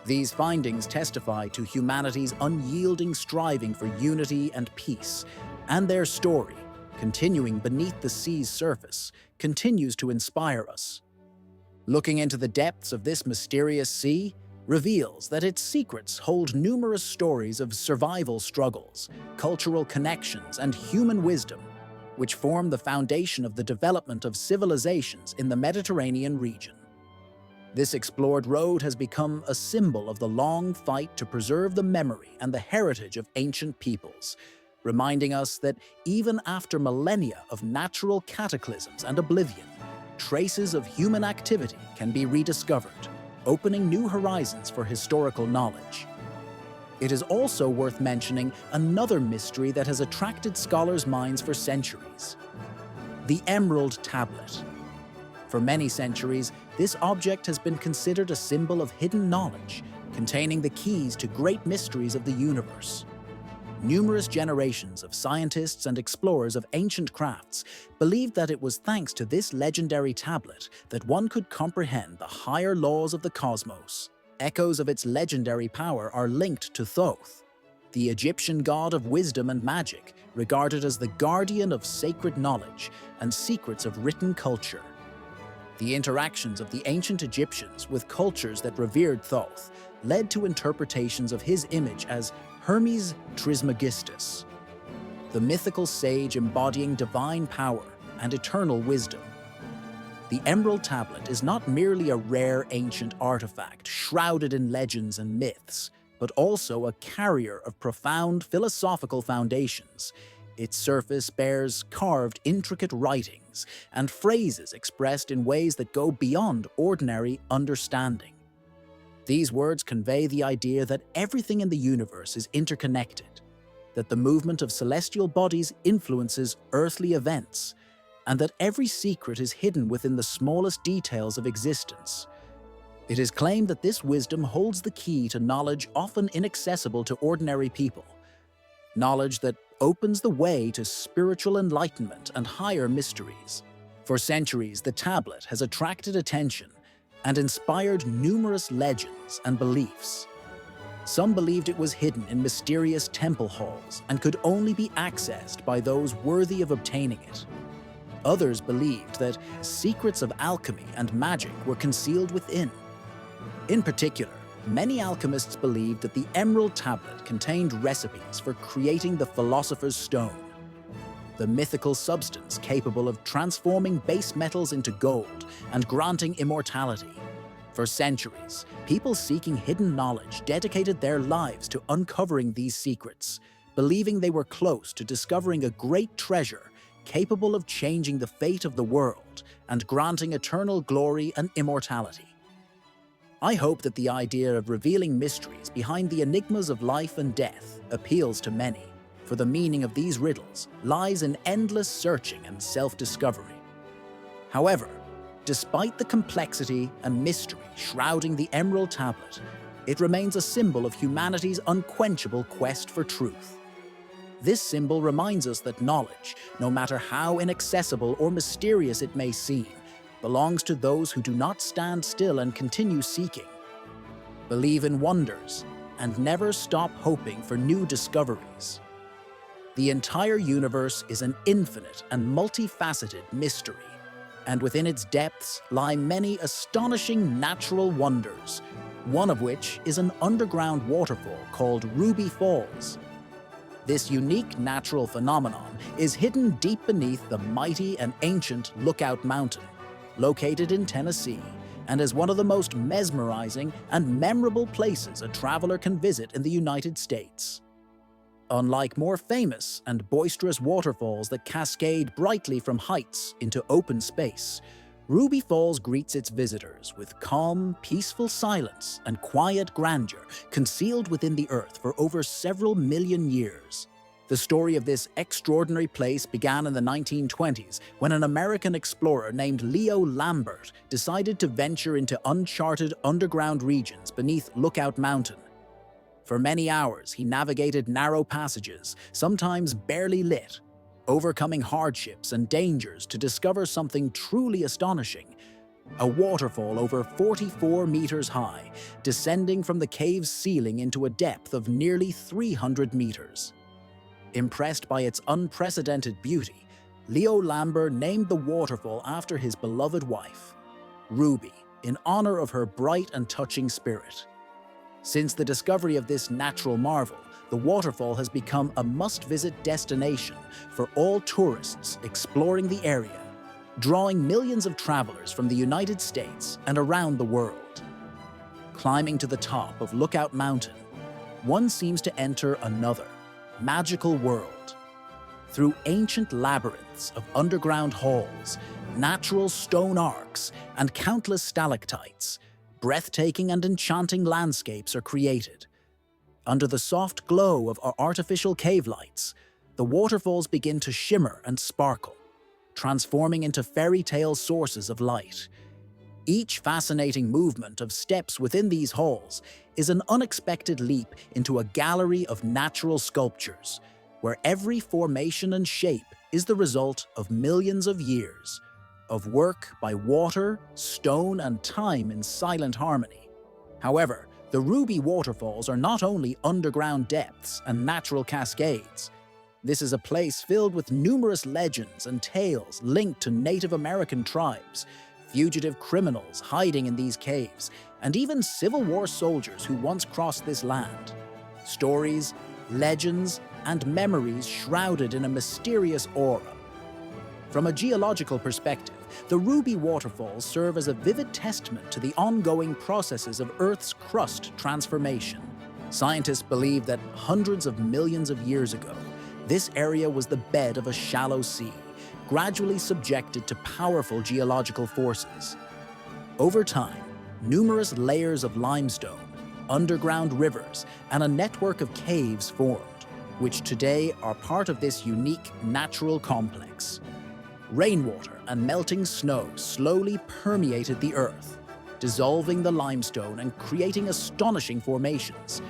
These findings testify to humanity's unyielding striving for unity and peace, and their story, continuing beneath the sea's surface, continues to inspire us. Looking into the depths of this mysterious sea reveals that its secrets hold numerous stories of survival struggles, cultural connections, and human wisdom, which form the foundation of the development of civilizations in the Mediterranean region. This explored road has become a symbol of the long fight to preserve the memory and the heritage of ancient peoples, reminding us that even after millennia of natural cataclysms and oblivion, traces of human activity can be rediscovered, opening new horizons for historical knowledge. It is also worth mentioning another mystery that has attracted scholars' minds for centuries: the Emerald Tablet. For many centuries, this object has been considered a symbol of hidden knowledge, containing the keys to great mysteries of the universe. Numerous generations of scientists and explorers of ancient crafts believed that it was thanks to this legendary tablet that one could comprehend the higher laws of the cosmos. Echoes of its legendary power are linked to Thoth, the Egyptian god of wisdom and magic, regarded as the guardian of sacred knowledge and secrets of written culture. The interactions of the ancient Egyptians with cultures that revered Thoth led to interpretations of his image as Hermes Trismegistus, the mythical sage embodying divine power and eternal wisdom. The Emerald Tablet is not merely a rare ancient artifact shrouded in legends and myths, but also a carrier of profound philosophical foundations. Its surface bears carved, intricate writings and phrases expressed in ways that go beyond ordinary understanding. These words convey the idea that everything in the universe is interconnected, that the movement of celestial bodies influences earthly events, and that every secret is hidden within the smallest details of existence. It is claimed that this wisdom holds the key to knowledge often inaccessible to ordinary people, knowledge that opens the way to spiritual enlightenment and higher mysteries. For centuries, the tablet has attracted attention and inspired numerous legends and beliefs. Some believed it was hidden in mysterious temple halls and could only be accessed by those worthy of obtaining it. Others believed that secrets of alchemy and magic were concealed within. In particular, many alchemists believed that the Emerald Tablet contained recipes for creating the Philosopher's Stone, the mythical substance capable of transforming base metals into gold and granting immortality. For centuries, people seeking hidden knowledge dedicated their lives to uncovering these secrets, believing they were close to discovering a great treasure capable of changing the fate of the world and granting eternal glory and immortality. I hope that the idea of revealing mysteries behind the enigmas of life and death appeals to many, for the meaning of these riddles lies in endless searching and self-discovery. However, despite the complexity and mystery shrouding the Emerald Tablet, it remains a symbol of humanity's unquenchable quest for truth. This symbol reminds us that knowledge, no matter how inaccessible or mysterious it may seem, belongs to those who do not stand still and continue seeking. Believe in wonders and never stop hoping for new discoveries. The entire universe is an infinite and multifaceted mystery, and within its depths lie many astonishing natural wonders, one of which is an underground waterfall called Ruby Falls. This unique natural phenomenon is hidden deep beneath the mighty and ancient Lookout Mountain, located in Tennessee, and is one of the most mesmerizing and memorable places a traveler can visit in the United States. Unlike more famous and boisterous waterfalls that cascade brightly from heights into open space, Ruby Falls greets its visitors with calm, peaceful silence and quiet grandeur concealed within the earth for over several million years. The story of this extraordinary place began in the 1920s when an American explorer named Leo Lambert decided to venture into uncharted underground regions beneath Lookout Mountain. For many hours, he navigated narrow passages, sometimes barely lit, overcoming hardships and dangers to discover something truly astonishing: a waterfall over 44 meters high, descending from the cave's ceiling into a depth of nearly 300 meters. Impressed by its unprecedented beauty, Leo Lambert named the waterfall after his beloved wife, Ruby, in honor of her bright and touching spirit. Since the discovery of this natural marvel, the waterfall has become a must-visit destination for all tourists exploring the area, drawing millions of travelers from the United States and around the world. Climbing to the top of Lookout Mountain, one seems to enter another, magical world. Through ancient labyrinths of underground halls, natural stone arcs, and countless stalactites, breathtaking and enchanting landscapes are created. Under the soft glow of our artificial cave lights, the waterfalls begin to shimmer and sparkle, transforming into fairy tale sources of light. Each fascinating movement of steps within these halls is an unexpected leap into a gallery of natural sculptures, where every formation and shape is the result of millions of years of work by water, stone, and time in silent harmony. However, the Ruby Waterfalls are not only underground depths and natural cascades. This is a place filled with numerous legends and tales linked to Native American tribes, fugitive criminals hiding in these caves, and even Civil War soldiers who once crossed this land. Stories, legends, and memories shrouded in a mysterious aura. From a geological perspective, the Ruby Waterfalls serve as a vivid testament to the ongoing processes of Earth's crust transformation. Scientists believe that hundreds of millions of years ago, this area was the bed of a shallow sea, gradually subjected to powerful geological forces. Over time, numerous layers of limestone, underground rivers, and a network of caves formed, which today are part of this unique natural complex. Rainwater and melting snow slowly permeated the earth, dissolving the limestone and creating astonishing formations.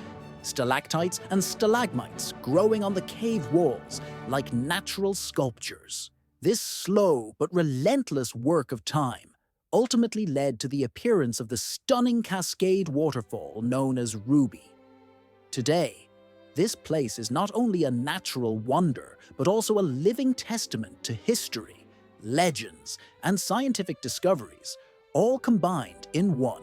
Stalactites and stalagmites growing on the cave walls like natural sculptures. This slow but relentless work of time ultimately led to the appearance of the stunning cascade waterfall known as Ruby. Today, this place is not only a natural wonder, but also a living testament to history, legends, and scientific discoveries, all combined in one.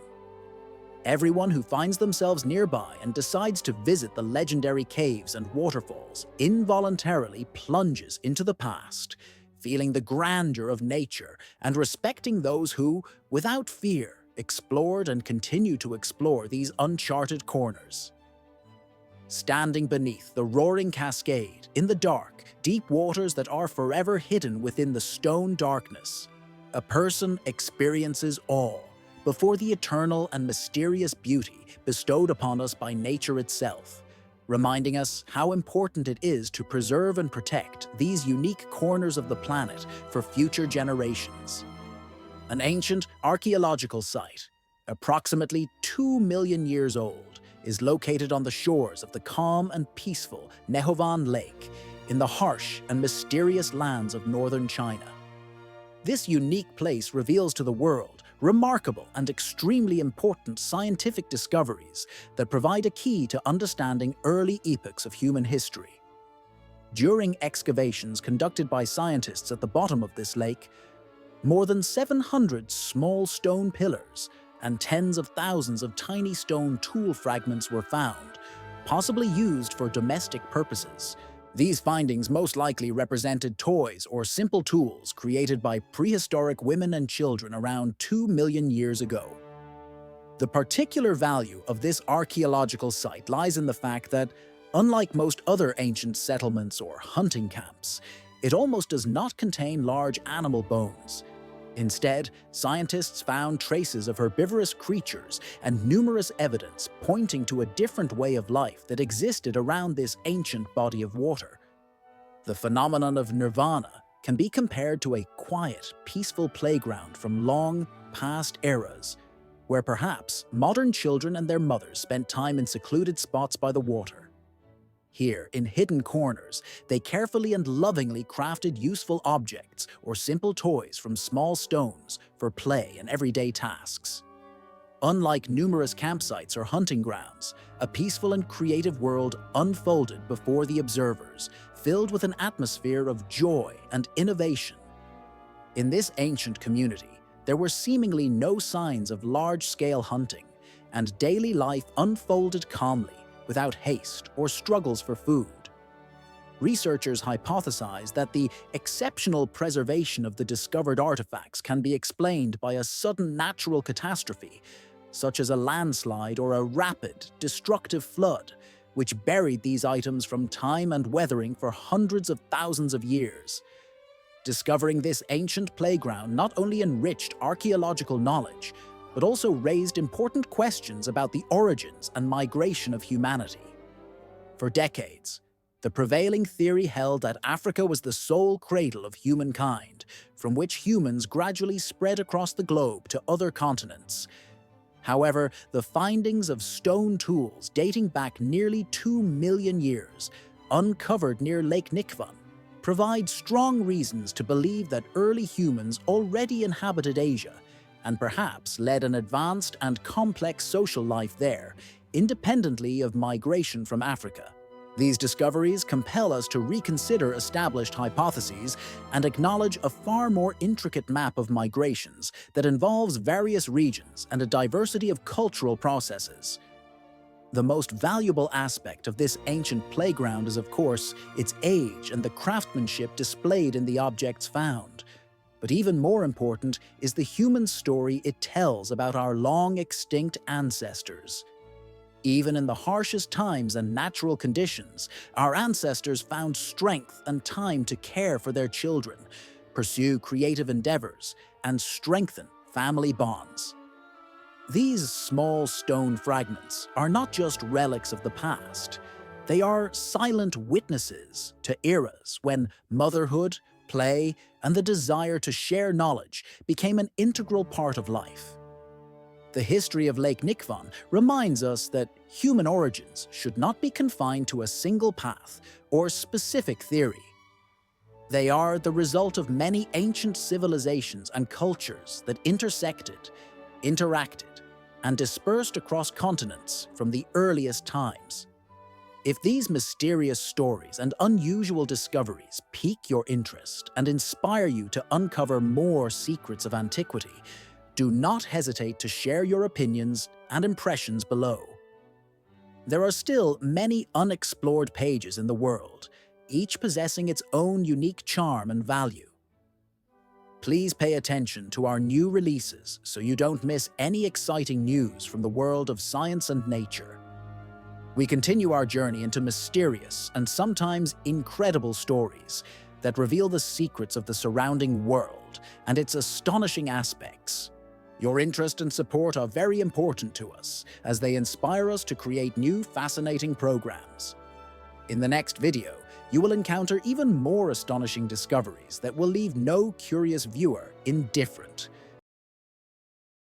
Everyone who finds themselves nearby and decides to visit the legendary caves and waterfalls involuntarily plunges into the past, feeling the grandeur of nature and respecting those who, without fear, explored and continue to explore these uncharted corners. Standing beneath the roaring cascade, in the dark, deep waters that are forever hidden within the stone darkness, a person experiences awe before the eternal and mysterious beauty bestowed upon us by nature itself, reminding us how important it is to preserve and protect these unique corners of the planet for future generations. An ancient archaeological site, approximately 2 million years old, is located on the shores of the calm and peaceful Nehovan Lake in the harsh and mysterious lands of northern China. This unique place reveals to the world remarkable and extremely important scientific discoveries that provide a key to understanding early epochs of human history. During excavations conducted by scientists at the bottom of this lake, more than 700 small stone pillars and tens of thousands of tiny stone tool fragments were found, possibly used for domestic purposes. These findings most likely represented toys or simple tools created by prehistoric women and children around 2 million years ago. The particular value of this archaeological site lies in the fact that, unlike most other ancient settlements or hunting camps, it almost does not contain large animal bones. Instead, scientists found traces of herbivorous creatures and numerous evidence pointing to a different way of life that existed around this ancient body of water. The phenomenon of nirvana can be compared to a quiet, peaceful playground from long, past eras, where perhaps modern children and their mothers spent time in secluded spots by the water. Here, in hidden corners, they carefully and lovingly crafted useful objects or simple toys from small stones for play and everyday tasks. Unlike numerous campsites or hunting grounds, a peaceful and creative world unfolded before the observers, filled with an atmosphere of joy and innovation. In this ancient community, there were seemingly no signs of large-scale hunting, and daily life unfolded calmly, without haste or struggles for food. Researchers hypothesize that the exceptional preservation of the discovered artifacts can be explained by a sudden natural catastrophe, such as a landslide or a rapid, destructive flood, which buried these items from time and weathering for hundreds of thousands of years. Discovering this ancient playground not only enriched archaeological knowledge, but also raised important questions about the origins and migration of humanity. For decades, the prevailing theory held that Africa was the sole cradle of humankind, from which humans gradually spread across the globe to other continents. However, the findings of stone tools dating back nearly 2 million years, uncovered near Lake Nikvan, provide strong reasons to believe that early humans already inhabited Asia and perhaps led an advanced and complex social life there, independently of migration from Africa. These discoveries compel us to reconsider established hypotheses and acknowledge a far more intricate map of migrations that involves various regions and a diversity of cultural processes. The most valuable aspect of this ancient playground is, of course, its age and the craftsmanship displayed in the objects found. But even more important is the human story it tells about our long-extinct ancestors. Even in the harshest times and natural conditions, our ancestors found strength and time to care for their children, pursue creative endeavors, and strengthen family bonds. These small stone fragments are not just relics of the past. They are silent witnesses to eras when motherhood, play, and the desire to share knowledge became an integral part of life. The history of Lake Nikvan reminds us that human origins should not be confined to a single path or specific theory. They are the result of many ancient civilizations and cultures that intersected, interacted, and dispersed across continents from the earliest times. If these mysterious stories and unusual discoveries pique your interest and inspire you to uncover more secrets of antiquity, do not hesitate to share your opinions and impressions below. There are still many unexplored pages in the world, each possessing its own unique charm and value. Please pay attention to our new releases so you don't miss any exciting news from the world of science and nature. We continue our journey into mysterious and sometimes incredible stories that reveal the secrets of the surrounding world and its astonishing aspects. Your interest and support are very important to us, as they inspire us to create new fascinating programs. In the next video, you will encounter even more astonishing discoveries that will leave no curious viewer indifferent.